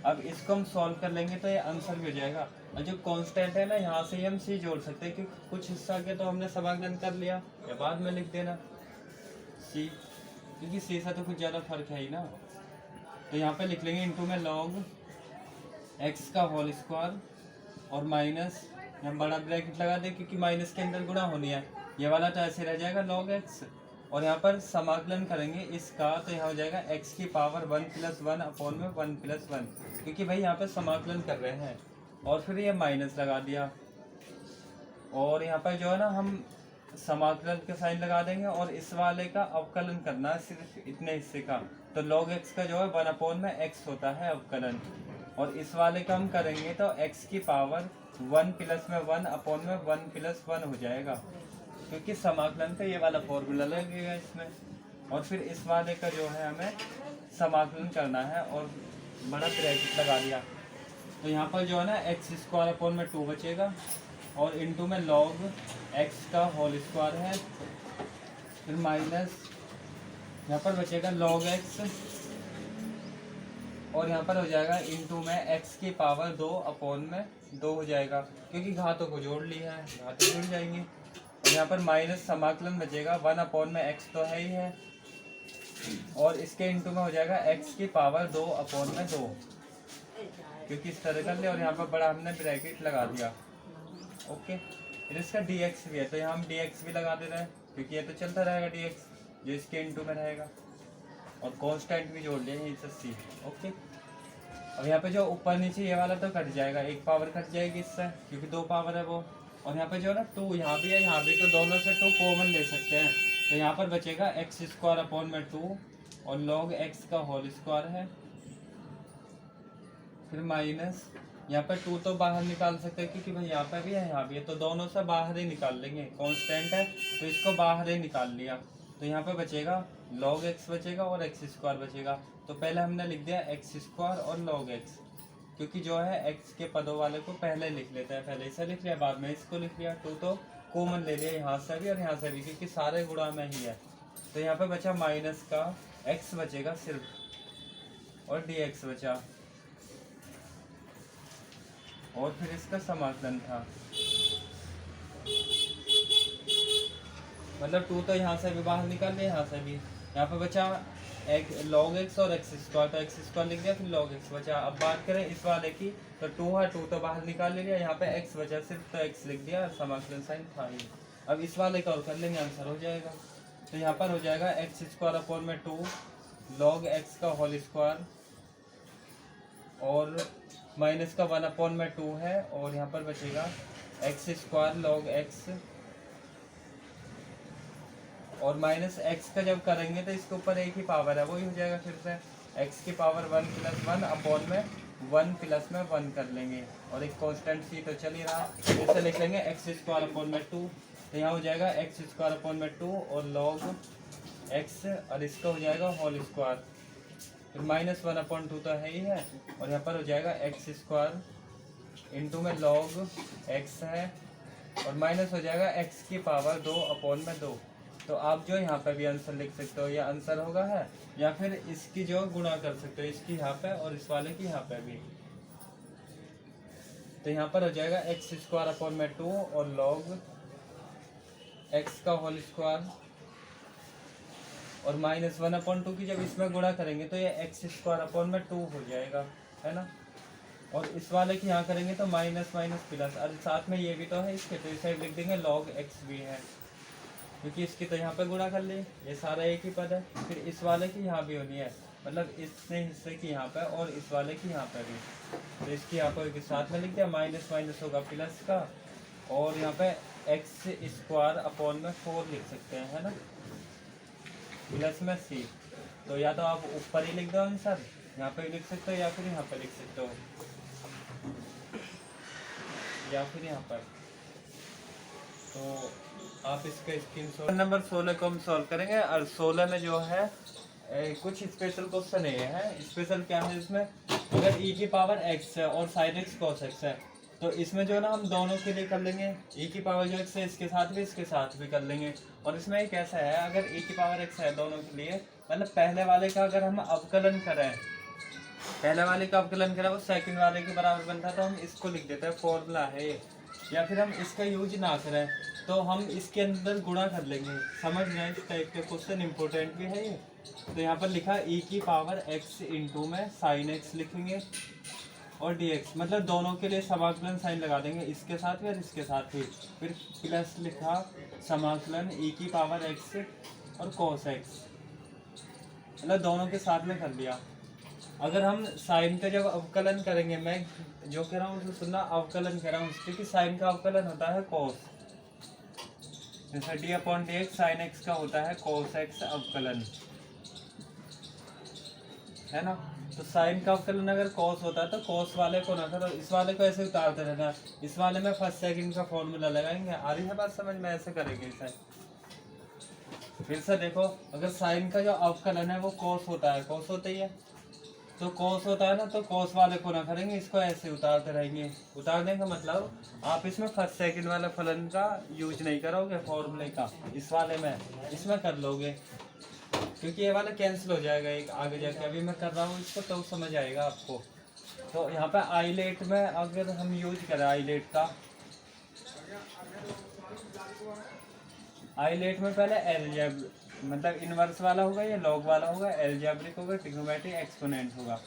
अब इसको हम सॉल्व कर लेंगे तो ये आंसर भी हो जाएगा, और जो कांस्टेंट है ना यहाँ से ही हम c जोड़ सकते हैं, क्योंकि कुछ हिस्सा के तो हमने समाकलन कर लिया, या बाद में लिख देना c, क्योंकि c से तो कुछ ज़्यादा फर्क है ही ना। तो यहाँ पे लिख लेंगे इंटू में log x का होल स्क्वायर, और माइनस यहाँ बड़ा ब्रैकेट लगा दे, क्योंकि माइनस के अंदर गुणा होनी है, ये वाला तो ऐसे रह जाएगा log x, और यहाँ पर समाकलन करेंगे इसका, तो यहाँ हो जाएगा x की पावर 1 + 1 अपॉन में 1 + 1, क्योंकि भाई यहाँ पे समाकलन कर रहे हैं, और फिर ये माइनस लगा दिया, और यहाँ पर जो है ना हम समाकलन का साइन लगा देंगे, और इस वाले का अवकलन करना है सिर्फ इतने हिस्से का, तो log x का जो है 1 अपॉन में x होता है अवकलन, और इस वाले का हम करेंगे तो x की पावर 1 + में 1 अपॉन में 1 + 1 हो जाएगा, क्योंकि समाकलन का ये वाला फॉर्मूला लगेगा इसमें, और फिर इस वाले का जो है हमें समाकलन करना है, और बड़ा ब्रैकेट लगा दिया, तो यहाँ पर जो है ना x² अपॉन में 2 बचेगा, और इंटू में log x का होल स्क्वायर है, फिर माइनस यहाँ पर बचेगा log x, और यहाँ पर हो जाएगा इंटू में x की पावर 2 अपॉन में 2 हो जाएगा, क्योंकि घातों को जोड़ लिया है, घातें जुड़ जाएंगी, और यहाँ पर माइनस समाकलन बचेगा 1 अपॉन में x तो है ही है, और इसके इंटू में हो जाएगा x की पावर 2 अपॉन में 2, क्योंकि इस तरह कर लिया, और यहाँ पर बड़ा हमने ब्रैकेट लगा दिया। ओके, फिर इसका dx भी है, तो यहाँ हम dx भी लगा दे रहे हैं, क्योंकि ये तो चलता रहेगा dx जो इसके इंटू में रहेगा, और कांस्टेंट भी जोड़ लिया यहीं से c। ओके। अब यहाँ पे जो ऊपर नीचे ये वाला तो कट जाएगा, एक पावर कट जाएगी इससे क्योंकि 2 पावर है वो। और यहाँ पे जो है ना 2 यहाँ भी है यहाँ भी, तो दोनों से 2 कॉमन ले सकते हैं। तो यहाँ पर बचेगा एक्स स्क्वायर अपॉन में 2 और लॉग एक्स का होल स्क्वायर है, फिर माइनस यहाँ पर 2 तो बाहर निकाल सकते हैं क्योंकि भाई यहाँ पे भी है यहाँ भी है, तो दोनों से बाहर ही निकाल लेंगे, कांस्टेंट है तो इसको बाहर ही निकाल लिया। तो यहाँ पे बचेगा log x बचेगा और एक्स स्क्वायर बचेगा। तो पहले हमने लिख दिया एक्स स्क्वायर और log x, क्योंकि जो है x के पदों वाले को पहले लिख लेते हैं, पहले इसे लिख लिया बाद में इसको लिख लिया। 2 तो कॉमन ले लिया यहाँ से भी और यहाँ से भी क्योंकि सारे गुणा में ही है। तो यहाँ पे बचा माइनस का x बचेगा सिर्फ और dx बचा, और फिर इसका समाकलन था, मतलब 2 तो यहाँ से भी बाहर निकाल लिया यहाँ से भी। यहाँ पे बचा log x और एक्स स्क्वायर, तो एक्स स्क्वायर लिख दिया फिर log x बचा। अब बात करें इस वाले की तो 2 है, 2 तो बाहर निकाल लिया, यहाँ पे x बचा सिर्फ तो x लिख दिया, समाकलन साइन था ही। अब इस वाले का और कर लेंगे, आंसर हो जाएगा। तो यहाँ पर हो जाएगा एक्स स्क्वायर अपॉन में 2 log x का होल स्क्वायर और माइनस का 1 अपॉन में 2 है, और यहाँ पर बचेगा एक्स स्क्वायर log x और माइनस एक्स का जब करेंगे तो इसके ऊपर एक ही पावर है वही हो जाएगा, फिर से एक्स की पावर 1 + 1 अपॉन में 1 प्लस में 1 कर लेंगे, और एक कांस्टेंट सी तो चल ही रहा, इसे लिख लेंगे एक्स स्क्वायर अपॉन में 2। तो यहाँ हो जाएगा एक्स स्क्वायर अपॉन में 2 और log x और इसका हो जाएगा होल स्क्वायर, फिर माइनस 1 अपॉन 2 तो है ही है, और यहाँ पर हो जाएगा एक्स स्क्वायर इंटू में log x है और माइनस हो जाएगा x की पावर 2 अपॉन में 2। तो आप जो यहाँ पे भी आंसर लिख सकते हो, या आंसर होगा है, या फिर इसकी जो गुणा कर सकते हो इसकी यहाँ पे और इस वाले की यहाँ पे भी। तो यहाँ पर हो जाएगा एक्स स्क्वायर अपॉन में 2 और log x का होल स्क्वायर और माइनस 1 अपॉन 2 की जब इसमें गुणा करेंगे तो ये एक्स स्क्वायर अपॉन में 2 हो जाएगा, है ना। और इस वाले की यहाँ करेंगे तो माइनस माइनस प्लस, और साथ में ये भी तो है इसके, तो इसे लिख देंगे log x भी है क्योंकि इसकी तो यहाँ पे गुणा कर ले, ये सारा एक ही पद है। फिर इस वाले की यहाँ भी होनी है, मतलब इतने हिस्से की यहाँ पे और इस वाले की यहाँ पे भी, तो इसकी यहाँ पे साथ में लिख दिया, माइनस माइनस होगा प्लस का, और यहाँ पे एक्स स्क्वायर अपॉन में 4 लिख सकते हैं, है ना, प्लस में सी। तो या तो आप ऊपर ही लिख दो आंसर, यहाँ पे लिख सकते हो या फिर यहाँ पे लिख सकते हो, या फिर यहाँ पर। तो आप इसका स्क्रीनशॉट। नंबर 16 को हम सॉल्व करेंगे, और 16 में जो है कुछ स्पेशल क्वेश्चन है। स्पेशल क्या है इसमें, अगर e की पावर x है और sin x cos x है, तो इसमें जो है ना हम दोनों के लिए कर लेंगे, e की पावर जो x है इसके साथ भी कर लेंगे। और इसमें एक ऐसा है, अगर e की पावर x है दोनों के लिए, मतलब पहले वाले का अगर हम अवकलन करें, पहले वाले का अवकलन करें वो सेकंड वाले के बराबर बनता है, तो हम इसको लिख देते हैं, फॉर्मूला है ये। या फिर हम इसका यूज ना करें तो हम इसके अंदर गुणा कर लेंगे, समझ रहे हैं, इस टाइप के क्वेश्चन इंपॉर्टेंट भी है ये। तो यहाँ पर लिखा e की पावर x इंटू में sin x लिखेंगे और dx, मतलब दोनों के लिए समाकलन साइन लगा देंगे, इसके साथ भी और इसके साथ भी। फिर प्लस लिखा समाकलन e की पावर x और cos x, मतलब दोनों के साथ में कर लिया। अगर हम साइन का जब अवकलन करेंगे, मैं जो कह रहा हूँ उसे सुनना, अवकलन कह रहा हूँ, क्योंकि साइन का अवकलन होता है cos, जैसे d upon D x, sine x का होता है cos x अवकलन, है ना। तो साइन का अवकलन अगर cos होता है तो cos वाले को ना करो, इस वाले को ऐसे उतारते रहना, इस वाले में फर्स्ट सेकंड का फॉर्मूला लगाएंगे। आ रही है बात समझ में, ऐसे करेंगे इसे। फिर से देखो, अगर साइन का जो अवकलन है वो cos होता है, cos होता ही है, तो cos होता है ना, तो cos वाले को ना करेंगे, इसको ऐसे उतारते रहेंगे। उतारने का मतलब आप इसमें फर्स्ट सेकंड वाला फलन का यूज नहीं करोगे फॉर्मूले का, इस वाले में, इसमें कर लोगे, क्योंकि ये वाला कैंसिल हो जाएगा एक आगे जाके। अभी मैं कर रहा हूँ इसको तो समझ आएगा आपको। तो यहाँ पे आईलेट में अगर हम यूज करें आईलेट का, आईलेट में पहले एलजेब्रिक, मतलब इनवर्स वाला होगा या लॉग वाला होगा, एलजेब्रिक होगा, ट्रिग्नोमेट्रिक, एक्सपोनेंट होगा।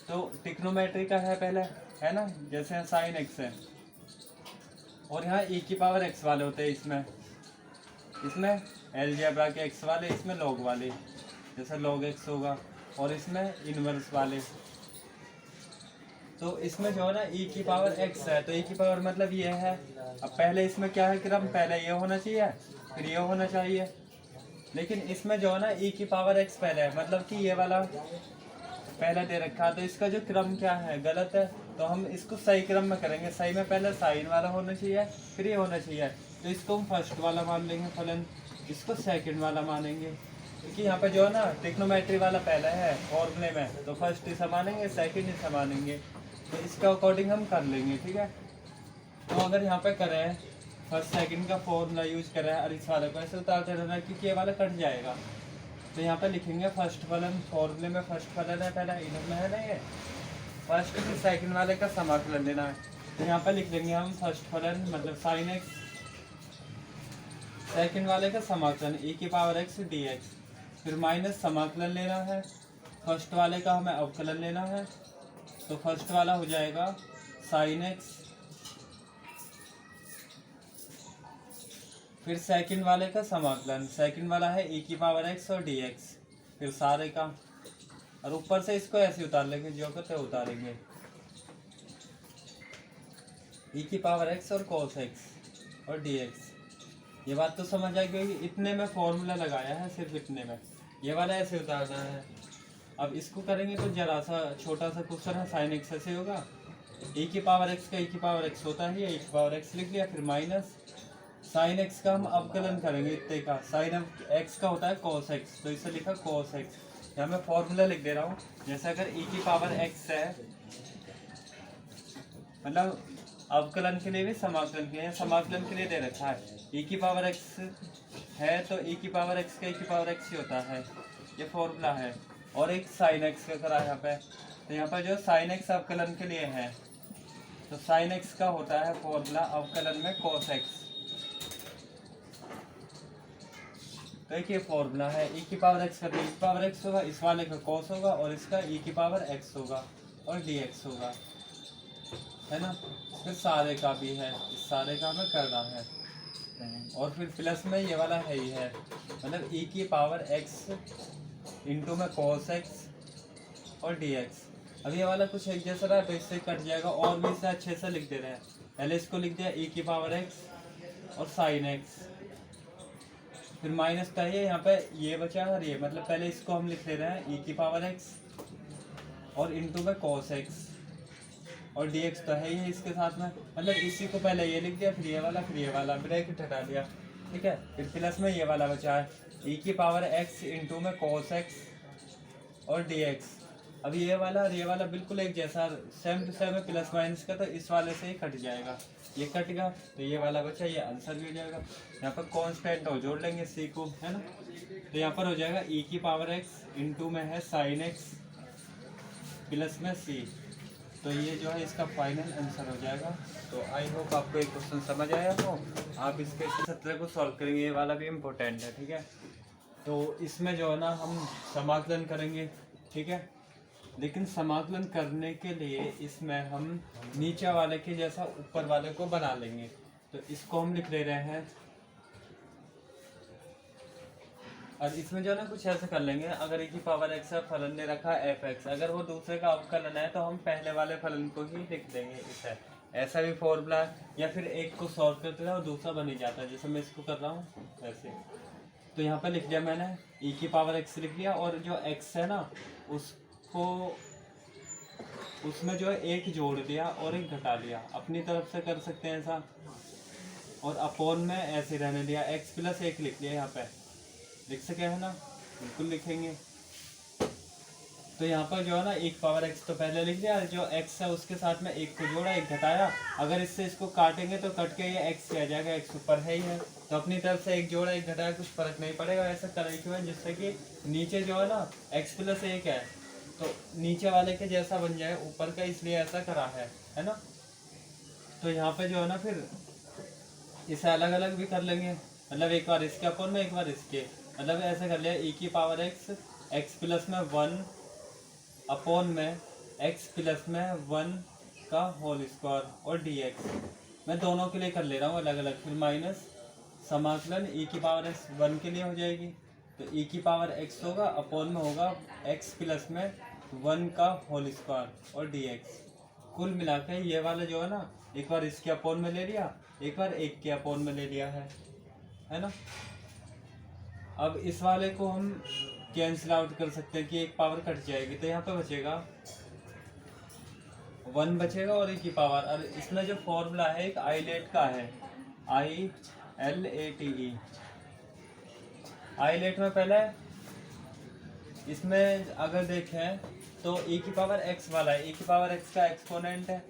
तो ट्रिग्नोमेट्रिक का है पहले, है ना, जैसे साइन एक्स है, और यहाँ e की पावर x वाले होते हैं, इसमें एलजेब्रा के x वाले, इसमें लॉग वाले, जैसे log x होगा, और इसमें इनवर्स वाले, तो इसमें जो है ना e की पावर x है, तो e की पावर मतलब ये है। अब पहले इसमें क्या है क्रम, पहले ये होना चाहिए फिर ये होना चाहिए, लेकिन इसमें जो है ना e की पावर x पहले है, मतलब कि ये वाला पहले दे रखा है, तो इसका जो क्रम क्या है गलत है। तो हम इसको सही क्रम में करेंगे, सही में पहले साइन वाला होना चाहिए फिर ये होना चाहिए। तो इसको हम फर्स्ट वाला मान लेंगे फलन, इसको सेकंड वाला मानेंगे, क्योंकि यहाँ पे जो है ना ट्रिग्नोमेट्री वाला पहला है फॉर्मूले में, तो फर्स्ट इसे मानेंगे सेकंड इसे मानेंगे, तो इसका अकॉर्डिंग हम कर लेंगे, ठीक है। तो अगर यहाँ पे करें फर्स्ट सेकंड का फॉर्मूला यूज करें और इस वाले को ऐसे उतारते रहना, क्योंकि ये वाला कट जाएगा। तो यहाँ पे लिखेंगे फर्स्ट फलन, फॉर्मूले में फर्स्ट फलन है पहला, इधर में है ना ये फर्स्ट फिर सेकंड वाले का समाकलन लेना है। तो यहाँ पे लिख देंगे हम फर्स्ट फलन मतलब साइन एक्स, सेकंड वाले का समाकलन e की पावर x dx, फिर माइनस समाकलन लेना है, फर्स्ट वाले का हमें अवकलन लेना है। तो फर्स्ट वाला हो जाएगा साइन एक्स, फिर सेकंड वाले का समाकलन, सेकंड वाला है e की पावर x और dx, फिर सारे का, और ऊपर से इसको ऐसे उतार लेंगे जो करते उतारेंगे e की पावर x और cos x और dx। ये बात तो समझ आई गई, इतने में फॉर्मूला लगाया है, सिर्फ इतने में ये वाला ऐसे उतारना है। अब इसको करेंगे तो जरा सा छोटा सा क्वेश्चन है, साइन एक्स ऐसे होगा, e की पावर x का e की पावर x होता है, e की पावर x लिख लिया, फिर माइनस साइन x का हम अवकलन करेंगे इतने का, साइन x का होता है cos x, तो इसे लिखा cos x। यहाँ मैं फॉर्मूला लिख दे रहा हूँ, जैसे अगर e की पावर x है, मतलब अवकलन के लिए भी समाकलन के लिए, समाकलन के लिए दे रखा है e की पावर x है, तो e की पावर x का e की पावर x ही होता है, ये फॉर्मूला है। और एक साइन x का करा है यहाँ पे, तो यहाँ पर जो साइन x अवकलन के लिए है, तो साइन x का होता है फॉर्मूला अवकलन में cos x, तो एक ये फॉर्मूला है e की पावर x का e की पावर x होगा, इस वाले का cos होगा और इसका e की पावर x होगा और dx होगा, है ना। फिर सारे का भी है, इस सारे का हमें करना है, और फिर प्लस में ये वाला है ही है, मतलब e की पावर x इंटू में cos x और dx। अब ये वाला कुछ एक जैसा रहा तो इससे कट जाएगा, और भी इसे अच्छे से लिख दे रहे हैं। पहले इसको लिख दिया e की पावर x और साइन x, फिर माइनस का ये यहाँ पे ये बचा और ये, मतलब पहले इसको हम लिख ले रहे हैं e की पावर x और इंटू में cos x और dx तो है ही इसके साथ में, मतलब इसी को पहले ये लिख दिया, फिर ये वाला ब्रैकेट हटा दिया, ठीक है। फिर प्लस में ये वाला बचा है e की पावर x इंटू में cos x और dx। अब ये वाला बिल्कुल एक जैसा सेम टू सेम है प्लस माइनस का, तो इस वाले से ही कट जाएगा, ये कट गया तो ये वाला बचा, ये आंसर भी हो जाएगा। यहाँ पर कॉन्स्टेंट हो जोड़ लेंगे c को, है ना, तो यहाँ पर हो जाएगा e की पावर x इंटू में है साइन x प्लस में c, तो ये जो है इसका फाइनल आंसर हो जाएगा। तो आई होप आपको एक क्वेश्चन समझ आया हो, आप इसके 17 को सॉल्व करेंगे, ये वाला भी इम्पोर्टेंट है, ठीक है। तो इसमें जो है ना हम समाकलन करेंगे, ठीक है, लेकिन समाकलन करने के लिए इसमें हम नीचे वाले के जैसा ऊपर वाले को बना लेंगे। तो इसको हम लिख ले रहे हैं, और इसमें जो है ना कुछ ऐसे कर लेंगे, अगर e की पावर x का फलन दे रखा है f(x), अगर वो दूसरे का अवकलन है तो हम पहले वाले फलन को ही लिख देंगे इसे, ऐसा भी फॉर्मूला, या फिर एक को सॉल्व करते हैं और दूसरा बन ही जाता है, जैसे मैं इसको कर रहा हूँ ऐसे। तो यहाँ पे लिख दिया मैंने e की पावर x लिख लिया, और जो x है ना उसको उसमें जो है एक जोड़ दिया और एक घटा लिया, अपनी तरफ से कर सकते हैं ऐसा, और अपॉन में ऐसे रहने दिया, x प्लस 1 लिख लिया, यहाँ पे लिख सके है ना, बिल्कुल लिखेंगे। तो यहाँ पर जो है ना एक पावर x तो पहले लिख दिया, जो x है उसके साथ में एक को जोड़ा एक घटाया, अगर इससे इसको काटेंगे तो कट के ये x आ जाएगा, x ऊपर है ही है, तो अपनी तरफ से एक जोड़ा एक घटाया, कुछ फर्क नहीं पड़ेगा, ऐसा करें क्यों है जिससे कि नीचे जो है ना x प्लस 1 है तो नीचे वाले के जैसा बन जाए ऊपर का, इसलिए ऐसा करा है ना। तो यहाँ पे जो है ना फिर इसे अलग अलग भी कर लेंगे, मतलब एक बार इसके अपन में एक बार इसके, मतलब ऐसे कर लिया e की पावर x प्लस में 1 अपॉन में x प्लस में 1 का होल स्क्वायर और dx, मैं दोनों के लिए कर ले रहा हूँ अलग अलग, फिर माइनस समाकलन e की पावर x 1 के लिए हो जाएगी, तो e की पावर x होगा अपॉन में होगा x प्लस में 1 का होल स्क्वायर और dx, कुल मिला के ये वाला जो है ना, एक बार इसके अपोन में ले लिया, एक बार एक के अपोन में ले लिया है ना। अब इस वाले को हम कैंसिल आउट कर सकते हैं कि एक पावर कट जाएगी, तो यहाँ पे बचेगा 1 बचेगा और एक की पावर। और इसमें जो फॉर्मूला है एक आईलेट का है, ILATE। आईलेट में पहले इसमें अगर देखें तो e की पावर x वाला है, e की पावर x का एक्सपोनेंट है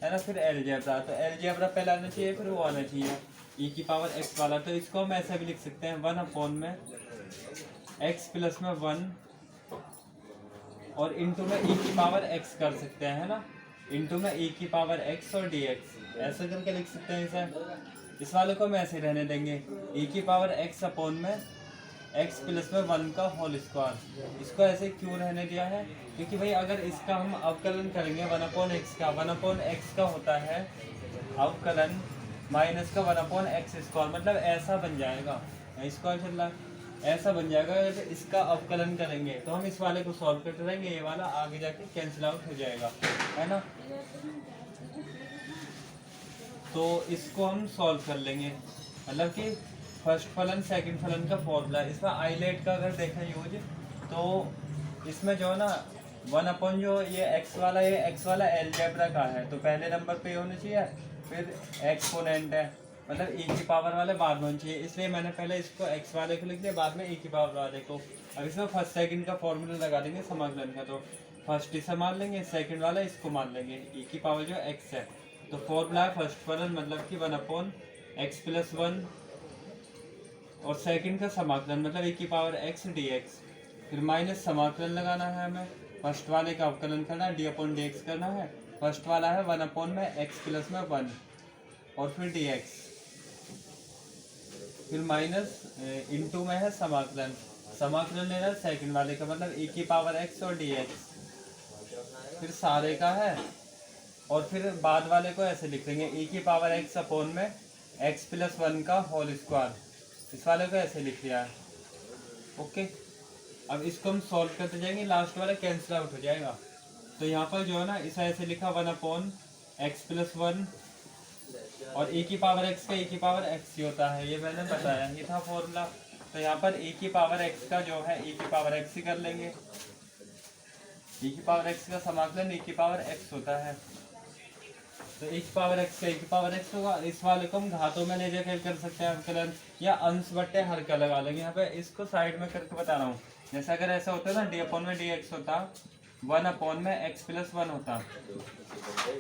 ना। फिर एलजेब्रा, तो एलजेब्रा पहले आना चाहिए, फिर वो आना चाहिए e की पावर x वाला। तो इसको हम ऐसे भी लिख सकते हैं 1 अपॉन में x प्लस में 1 और इंटू में e की पावर x कर सकते हैं, है ना। इंटू में e की पावर x और dx ऐसे करके लिख सकते हैं इसे। इस वाले को हम ऐसे रहने देंगे e की पावर x अपॉन में x प्लस में 1 का होल स्क्वायर। इसको ऐसे क्यों रहने दिया है, क्योंकि भाई अगर इसका हम अवकलन करेंगे 1 अपॉन x का, 1 अपॉन x का होता है अवकलन माइनस का 1 अपॉन x स्क्वायर, मतलब ऐसा बन जाएगा, स्क्वायर चल रहा है, ऐसा बन जाएगा। अगर इसका अवकलन करेंगे तो हम इस वाले को सॉल्व करते रहेंगे, ये वाला आगे जाके कैंसिल आउट हो जाएगा, है ना। तो इसको हम सॉल्व कर लेंगे, मतलब कि फर्स्ट फलन सेकंड फलन का फॉर्मूला। इसमें आईलेट का अगर देखा यूज, तो इसमें जो है ना 1 अपॉन जो ये x वाला, ये x वाला एलजेब्रा का है, तो पहले नंबर पे होना चाहिए, फिर एक्सपोनेंट है, मतलब e की पावर वाले बाद में होना चाहिए, इसलिए मैंने पहले इसको x वाले को लिख दिया, बाद में e की पावर वाले को। अब इसमें फर्स्ट सेकंड का फॉर्मूला लगा देंगे समाकलन का, तो फर्स्ट इसे मान लेंगे, सेकंड वाला इसको मान लेंगे, e की पावर जो x है। तो फॉर्मूला है फर्स्ट फलन मतलब कि 1 अपॉन x प्लस 1 और सेकंड का समाकलन मतलब e की पावर x dx, फिर माइनस समाकलन लगाना है हमें, फर्स्ट वाले का अवकलन करना है, d अपॉन dx करना है। फर्स्ट वाला है 1 अपॉन में x प्लस में 1 और फिर dx, फिर माइनस इनटू में है समाकलन, समाकलन लेना है सेकंड वाले का मतलब e की पावर x और dx, फिर सारे का है, और फिर बाद वाले को ऐसे लिख देंगे e की पावर x अपॉन में x प्लस 1 का होल स्क्वायर, इस वाले को ऐसे लिख लिया है। ओके, अब इसको हम सॉल्व करते जाएंगे, लास्ट वाला कैंसिल आउट हो जाएगा। तो यहाँ पर जो है ना इसे ऐसे लिखा 1 अपॉन एक्स प्लस 1 और e की पावर x का e की पावर x ही होता है, ये मैंने बताया, ये था फॉर्मूला। तो यहाँ पर e की पावर x का जो है e की पावर x ही कर लेंगे, e की पावर x का समाकलन e की पावर x होता है, तो e की पावर x का e की पावर x होगा। इस वाले को हम घातों में ले जाकर कर सकते हैं अवकलन, या अंश बट्टे हर का लगा लेंगे। यहाँ पे इसको साइड में करके बता रहा हूँ, जैसे अगर ऐसा होता है ना d अपॉन में dx होता, 1 अपॉन में x प्लस 1 होता,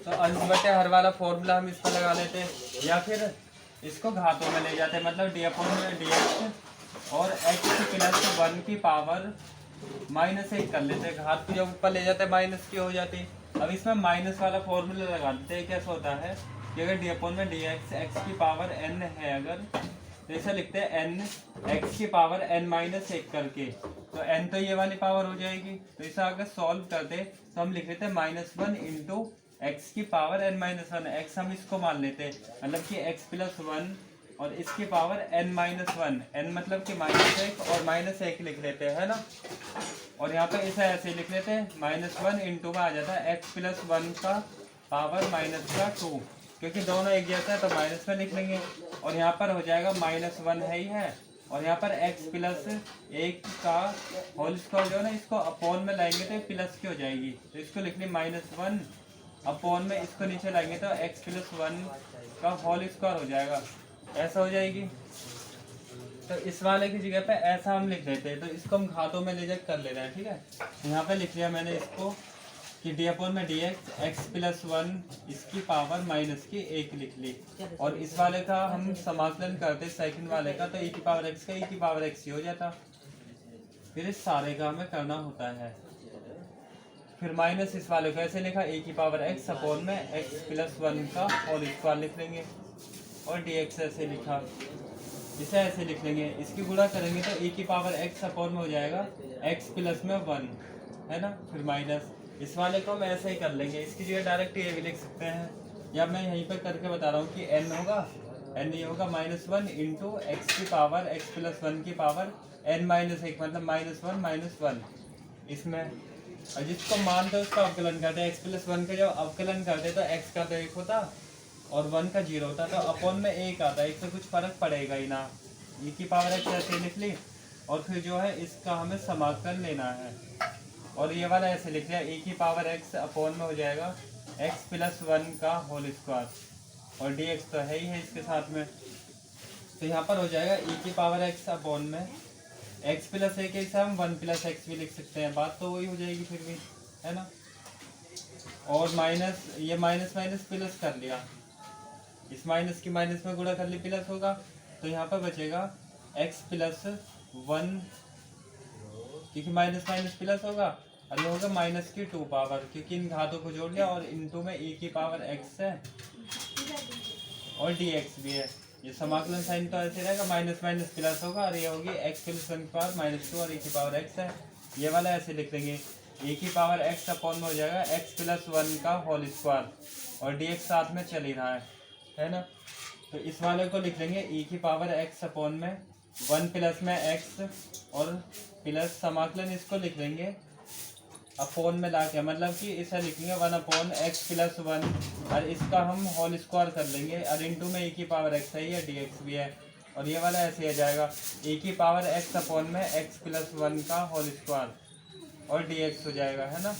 तो अंश बट्टे हर वाला फॉर्मूला हम इस पर लगा लेते, या फिर इसको घातों में ले जाते, मतलब d अपॉन में dx और x प्लस 1 की पावर -1 कर लेते, घात को जब ऊपर ले जाते माइनस की हो जाती। अब इसमें माइनस वाला फॉर्मूला लगा देते हैं, कैसा होता है कि अगर d अपॉन में dx x की पावर n है, अगर तो ऐसा लिखते हैं n x की पावर n-1 करके, तो n तो ये वाली पावर हो जाएगी। तो इसे अगर सॉल्व करते तो हम लिख लेते हैं -1 इंटू एक्स की पावर n-1, x हम इसको मान लेते हैं, मतलब कि x प्लस 1 और इसकी पावर n-1, n मतलब कि -1 और -1 लिख लेते हैं, है ना। और यहाँ पे इसे ऐसे लिख लेते हैं -1 इंटू में आ जाता है x प्लस 1 का पावर -2, क्योंकि दोनों एक जैसा है तो माइनस में लिख लेंगे, और यहाँ पर हो जाएगा -1 है ही है, और यहाँ पर x प्लस 1 का होल स्क्वायर जो है ना इसको अपोन में लाएंगे तो प्लस की हो जाएगी, तो इसको लिख लें -1 अपोन में, इसको नीचे लाएंगे तो x प्लस 1 का होल स्क्वायर हो जाएगा, ऐसा हो जाएगी। तो इस वाले की जगह पे ऐसा हम लिख देते हैं, तो इसको हम घातों में ले जाकर कर ले रहे हैं, ठीक है। यहाँ पे लिख लिया मैंने इसको कि d अपॉन में dx x प्लस 1 इसकी पावर -1 लिख ली, और इस वाले का हम समाकलन करते सेकंड वाले का, तो e की पावर x का e की पावर x ही हो जाता, फिर इस सारे का हमें करना होता है। फिर माइनस इस वाले को ऐसे लिखा e की पावर x अपॉन में x प्लस 1 का होल स्क्वायर लिख लेंगे, और dx ऐसे लिखा, इसे ऐसे लिख लेंगे, इसकी गुणा करेंगे तो e की पावर x अपॉन में हो जाएगा x प्लस में 1, है ना, फिर माइनस इस वाले को हम ऐसे ही कर लेंगे, इसकी जगह डायरेक्ट ये भी लिख सकते हैं, या मैं यहीं पर करके बता रहा हूँ कि n होगा, n ये होगा -1 इंटू एक्स की पावर x प्लस 1 की पावर n-1 मतलब -1 -1 इसमें और जिसको मानते हैं उसका अवकलन करते हैं। एक्स प्लस वन का जब अवकलन करते हैं तो एक्स का तो 1 होता और 1 का 0 होता, तो अपॉन में 1 आता है, इससे कुछ फर्क पड़ेगा ही ना। e की पावर एक्स ऐसे लिख ली और फिर जो है इसका हमें समाकलन लेना है, और ये वाला ऐसे लिख लिया e की पावर एक्स अपॉन में हो जाएगा एक्स प्लस वन का होल स्क्वायर, और dx तो है ही है इसके साथ में। तो यहाँ पर हो जाएगा e की पावर एक्स अपॉन में एक्स प्लस एक से हम 1 प्लस एक्स भी लिख सकते हैं, बात तो वही हो जाएगी फिर भी, है ना। और माइनस, ये माइनस माइनस प्लस कर लिया, इस माइनस की माइनस में गुणा कर ली प्लस होगा, तो यहाँ पर बचेगा x प्लस 1, क्योंकि माइनस माइनस प्लस होगा, और ये होगा माइनस की 2 पावर, क्योंकि इन घातों को जोड़ लिया, और इनटू में e की पावर x है और dx भी है। ये समाकलन साइन तो ऐसे रहेगा, माइनस माइनस प्लस होगा, और ये होगी x प्लस 1 की पावर माइनस 2 और e की पावर x है। ये वाला ऐसे लिख लेंगे e की पावर x अपॉन में हो जाएगा x प्लस 1 का होल स्क्वायर, और dx साथ में चल ही रहा है ना। तो इस वाले को लिख लेंगे e की पावर x अपॉन में 1 प्लस में x, और प्लस समाकलन इसको लिख लेंगे अपॉन में ला के, मतलब कि इसे लिखेंगे 1 अपॉन एक्स प्लस 1, और इसका हम होल स्क्वायर कर लेंगे, और इंटू में e की पावर x है, डी एक्स भी है, और ये वाला ऐसे आ जाएगा e की पावर x अपॉन में एक्स प्लस 1 का होल स्क्वायर, और dx हो जाएगा, है ना।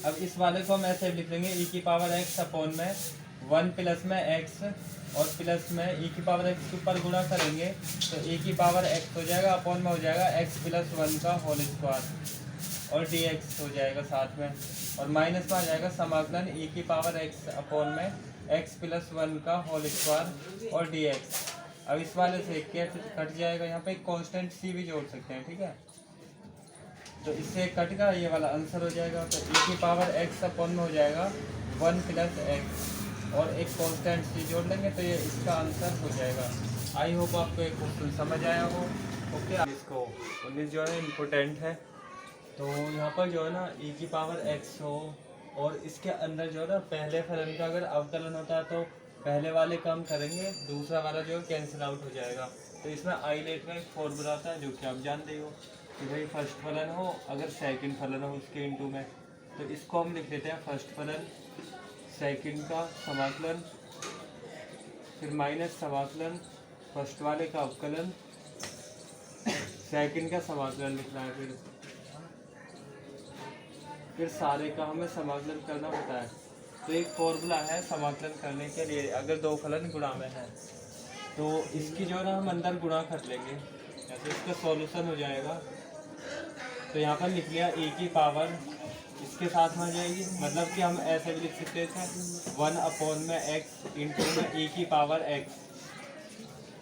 अब इस वाले को हम ऐसे लिख लेंगे e की पावर x अपॉन में 1 प्लस में x, और प्लस में e की पावर x के ऊपर गुणा करेंगे तो e की पावर x हो जाएगा, अपॉन में हो जाएगा x प्लस 1 का होल स्क्वायर, और dx हो जाएगा साथ में, और माइनस में आ जाएगा समाकलन e की पावर x अपॉन में x प्लस 1 का होल स्क्वायर और dx। अब इस वाले से कट जाएगा, यहाँ पे एक कांस्टेंट c भी जोड़ सकते हैं, ठीक है। तो इससे कट का ये वाला आंसर हो जाएगा, तो e की पावर x अपॉन में हो जाएगा 1 प्लस x, और एक कांस्टेंट c जोड़ लेंगे तो ये इसका आंसर हो जाएगा। आई होप आपको एक क्वेश्चन समझ आया हो। ओके, इसको 19 जो है इम्पोर्टेंट है। तो यहाँ पर जो है ना e की पावर x हो, और इसके अंदर जो है ना पहले फलन का अगर अवकलन होता है तो पहले वाले का हम करेंगे, दूसरा वाला जो है कैंसिल आउट हो जाएगा। तो इसमें आईलेट का एक फॉर्मूला आता है जो कि आप जानते हो कि भाई फर्स्ट फलन हो अगर सेकंड फलन हो उसके इनटू में, तो इसको हम लिख लेते हैं फर्स्ट फलन, सेकंड का समाकलन, फिर माइनस समाकलन, फर्स्ट वाले का अवकलन, सेकंड का समाकलन लिखना है, फिर सारे का हमें समाकलन करना होता है। तो एक फॉर्मूला है समाकलन करने के लिए, अगर दो फलन गुणा में है तो इसकी जो है ना हम अंदर गुणा कर लेंगे, जैसे इसका सॉल्यूशन हो जाएगा। तो यहाँ पर लिख लिया e की पावर इसके साथ में आ जाएगी, मतलब कि हम ऐसे भी लिख सकते थे 1 अपॉन में x इंटू में e की पावर x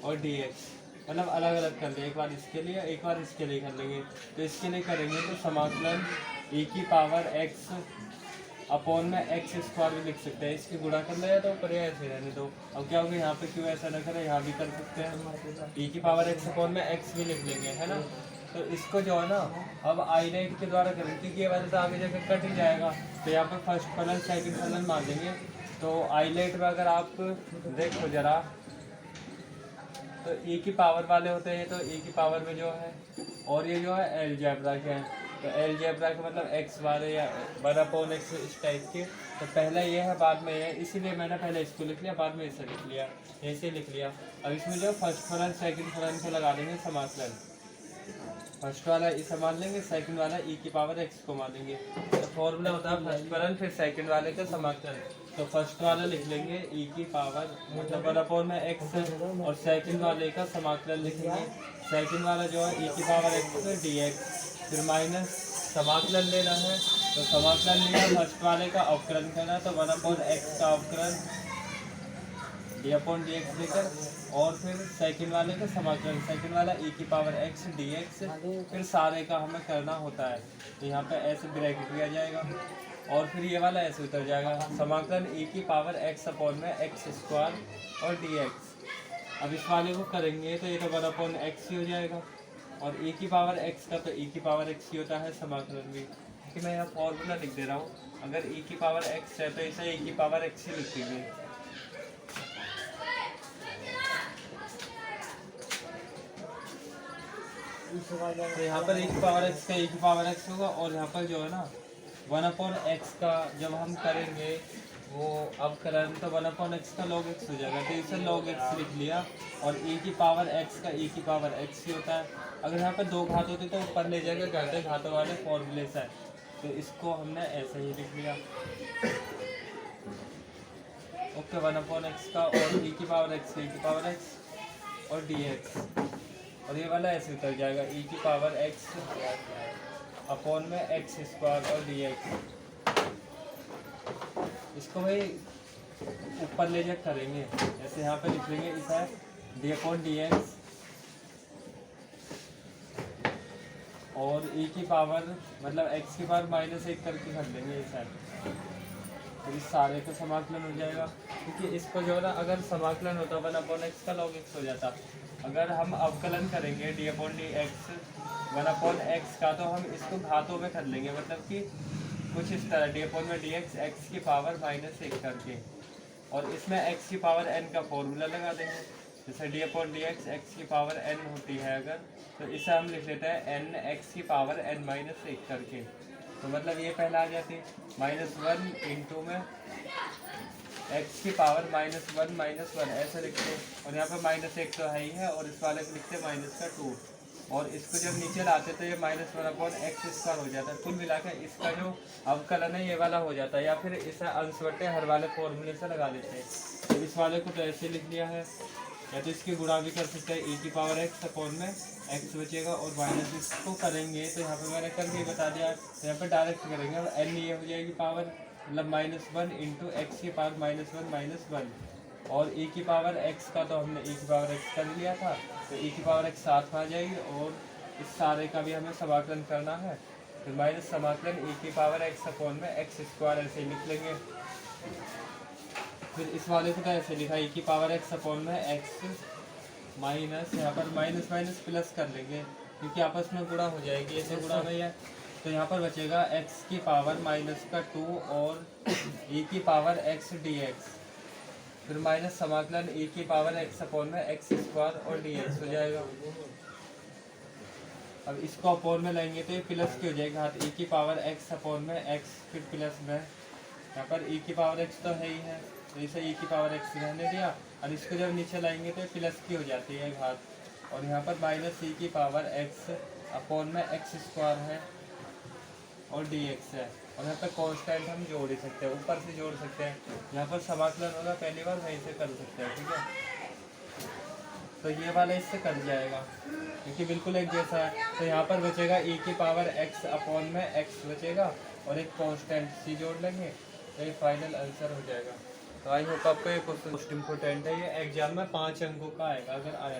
और dx, मतलब अलग अलग कर लें, एक बार इसके लिए एक बार इसके लिए कर लेंगे। तो इसके लिए करेंगे तो समाकलन e की पावर x अपॉन में एक्स स्क्वायर भी लिख सकते हैं, इसकी गुणा कर लिया तो ऊपर ऐसे रहने दो। अब क्या होगा यहाँ पे क्यों ऐसा न करें, यहाँ भी कर सकते हैं, e की पावर x अपॉन में x भी लिख लेंगे, है ना। तो इसको जो है ना अब आईलाइट के द्वारा करेंगे, क्योंकि ये वाला तो आगे जाकर कट ही जाएगा। तो यहाँ पर फर्स्ट फलन सेकंड फलन मान देंगे। तो आईलाइट में अगर आप देखो जरा तो e की पावर वाले होते हैं, तो e की पावर में जो है, और ये जो है अलजेब्रा के हैं, तो अलजेब्रा का मतलब x वाले या 1/x इस टाइप के। तो पहला ये है बाद में ये है, इसीलिए मैंने पहले इसको लिख लिया बाद में इसे लिख लिया, ऐसे लिख लिया। अब इसमें जो फर्स्ट फलन सेकंड फलन को लगा देंगे समाकलन, फर्स्ट वाला इसे मान लेंगे, सेकंड वाला e की पावर x को मान लेंगे। तो फॉर्मूला होता है फर्स्ट फलन फिर सेकंड वाले का समाकलन। तो फर्स्ट वाला लिख लेंगे e की पावर मतलब 1 में x, और सेकंड वाले का समाकलन लिखेंगे, सेकंड वाला जो है e की पावर x dx, फिर माइनस समाकलन लेना है। तो समाकलन लिया, फर्स्ट वाले का अवकलन करना, तो 1/x का अवकलन d/dx लेकर, और फिर सेकंड वाले का समाकलन, सेकंड वाला e की पावर x dx, फिर सारे का हमें करना होता है। तो यहाँ पे ऐसे ब्रैकेट भी आ जाएगा, और फिर ये वाला ऐसे उतर जाएगा, समाकलन e की पावर x अपॉन में x स्क्वायर और dx। अब इस वाले को करेंगे तो ये तो 1/x ही हो जाएगा, और e की पावर x का तो e की पावर x ही होता है समाकलन भी, कि मैं यहाँ फॉर्मूला लिख दे रहा हूँ। अगर e की पावर x है तो इसे e की पावर x ही लिख देंगे। तो यहाँ पर e की पावर x का e की पावर x होगा, और यहाँ पर जो है ना 1/x का जब हम करेंगे वो अवकलन, तो 1/x का log x हो जाएगा, तो इसे log x लिख लिया। और e की पावर x का e की पावर x ही होता है। अगर यहाँ पर दो घात होती तो ऊपर ले जाकर घाते घातों वाले फॉर्मूले से, तो इसको हमने ऐसे ही लिख लिया। ओके, 1/x का और e की पावर x e की पावर x और dx, और ये वाला ऐसे उतर जाएगा e की पावर x अपॉन में x स्क्वायर और dx। इसको भाई ऊपर ले जा करेंगे, जैसे यहाँ पे लिख लेंगे इसे d अपॉन dx, और e की पावर मतलब x की पावर -1 करके कर लेंगे इसे, तो इस सारे का समाकलन हो जाएगा। क्योंकि इसको जो है ना अगर समाकलन होता 1/x का log x हो जाता। अगर हम अवकलन करेंगे d अपॉन dx 1/x का, तो हम इसको घातों में कर लेंगे, मतलब कि कुछ इस तरह d अपॉन में dx x की पावर -1 करके, और इसमें x की पावर n का फॉर्मूला लगा देंगे। जैसे d अपॉन dx x की पावर n होती है अगर, तो इसे हम लिख लेते हैं n x की पावर n-1 करके, तो मतलब ये पहला आ जाती है -1 इंटू में x की पावर -1 ऐसे लिखते हैं, और यहाँ पे -1 तो है ही है, और इस वाले को लिखते हैं -2, और इसको जब नीचे लाते तो ये -1/x² हो जाता है। कुल मिलाकर इसका जो अवकलन है ये वाला हो जाता है, या फिर इसे अंश बटे हर वाले फॉर्मूले से लगा देते हैं। तो इस वाले को तो ऐसे लिख लिया है, या तो इसकी गुणा भी कर सकते हैं, e की पावर x अपॉन में x बचेगा, और माइनस इसको करेंगे तो यहाँ पे मैंने करके बता दिया, तो यहाँ पे डायरेक्ट करेंगे, और n ये हो जाएगी पावर मतलब -1 इंटू एक्स की पावर -1, और e की पावर x का तो हमने e की पावर x कर लिया था, तो e की पावर x साथ में आ जाएगी, और इस सारे का भी हमें समाकलन करना है, फिर माइनस समाकलन e की पावर x अपॉन में x² ऐसे लिख लेंगे। फिर इस वाले को तो ऐसे लिखा e की पावर x अपॉन में x माइनस, यहाँ पर माइनस माइनस प्लस कर लेंगे क्योंकि आपस में गुणा हो जाएगी, ऐसे गुणा नहीं है, तो यहाँ पर बचेगा x की पावर -2 और e की पावर x dx, फिर माइनस समाकलन e की पावर x अपॉन में x² और dx हो जाएगा। अब इसको अपॉन में लेंगे तो ये प्लस की हो जाएगी हाथ, e की पावर x अपॉन में x फिर प्लस में, यहाँ पर e की पावर x तो है ही है, तो इसे e की पावर x रहने दिया, और इसको जब नीचे लाएंगे तो प्लस की हो जाती है घात, और यहाँ पर -e की पावर x अपॉन में x² है और dx है, और यहाँ पर कांस्टेंट हम जोड़ ही सकते हैं, ऊपर से जोड़ सकते हैं, यहाँ पर समाकलन होगा पहली बार वहीं से कर सकते हैं, ठीक है। तो ये वाला इससे कट जाएगा क्योंकि बिल्कुल एक जैसा है, तो यहाँ पर बचेगा e की पावर x अपॉन में x बचेगा, और एक कांस्टेंट c जोड़ लेंगे, तो ये फाइनल आंसर हो जाएगा। तो आई होप आपको ये क्वेश्चन मोस्ट इम्पोर्टेंट है, ये एग्जाम में 5 अंकों का आएगा अगर आया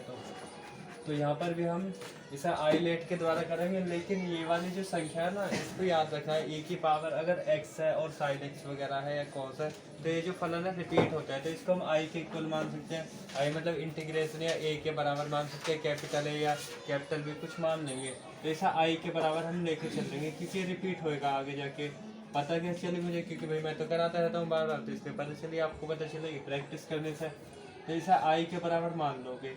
तो यहाँ पर भी हम इसे आईलेट के द्वारा करेंगे, लेकिन ये वाली जो संख्या है ना इसको याद रखना है, e की पावर अगर x है और साइन x वगैरह है या कॉस है, तो ये जो फलन है रिपीट होता है, तो इसको हम i के इक्वल मान सकते हैं, i मतलब इंटीग्रेशन या a के बराबर मान सकते हैं, कैपिटल है या कैपिटल भी कुछ मान लेंगे, तो ऐसा i के बराबर हम लेके चल लेंगे क्योंकि ये रिपीट होएगा आगे जाके। पता क्या चले मुझे, क्योंकि भाई मैं तो कराता रहता हूँ बार बार, तो इसलिए पता चलिए आपको पता चलेगी प्रैक्टिस करने से। तो ऐसा i के बराबर मान लोगे,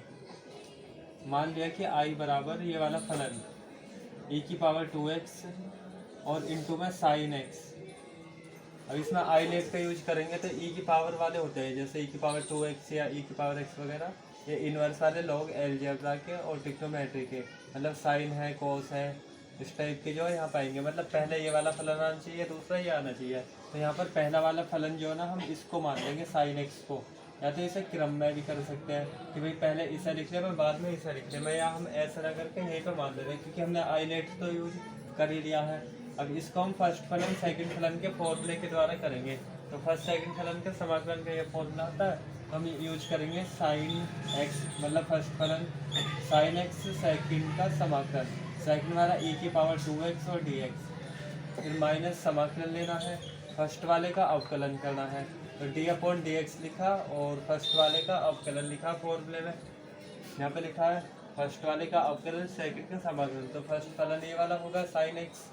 मान लिया कि i बराबर ये वाला फलन e की पावर 2x और इंटू में साइन x। अब इसमें आई लेट का यूज करेंगे तो e की पावर वाले होते हैं, जैसे e की पावर 2x या e की पावर x वगैरह, ये इन्वर्स वाले लॉग एलजेब्रा के और ट्रिग्नोमेट्री के, मतलब साइन है कोस है इस टाइप के जो है यहाँ पाएंगे, मतलब पहले ये वाला फलन आना चाहिए, दूसरा ये आना चाहिए, तो यहाँ पर पहला वाला फलन जो है ना हम इसको मान लेंगे साइन x को, या तो इसे क्रम में भी कर सकते हैं कि भाई पहले इसे लिख ले मैं बाद में इसे लिख ले, मैं या हम ऐसा ना करके यहीं पर मान ले रहे हैं क्योंकि हमने आईलेट तो यूज कर ही लिया है। अब इसको हम फर्स्ट फलन सेकंड फलन के फॉर्मूले के द्वारा करेंगे, तो फर्स्ट सेकंड फलन के समाकलन का ये फॉर्मूला होता है, हम यूज करेंगे साइन एक्स, मतलब फर्स्ट फलन साइन एक्स सेकंड का समाकलन, सेकंड वाला e की पावर 2x और dx, फिर माइनस समाकलन लेना है, फर्स्ट वाले का अवकलन करना है, तो d अपॉन dx लिखा और फर्स्ट वाले का अवकलन लिखा फॉर्मूले में, यहाँ पे लिखा है फर्स्ट वाले का अवकलन सेकंड का समाकलन, तो फर्स्ट फलन ये वाला होगा साइन x,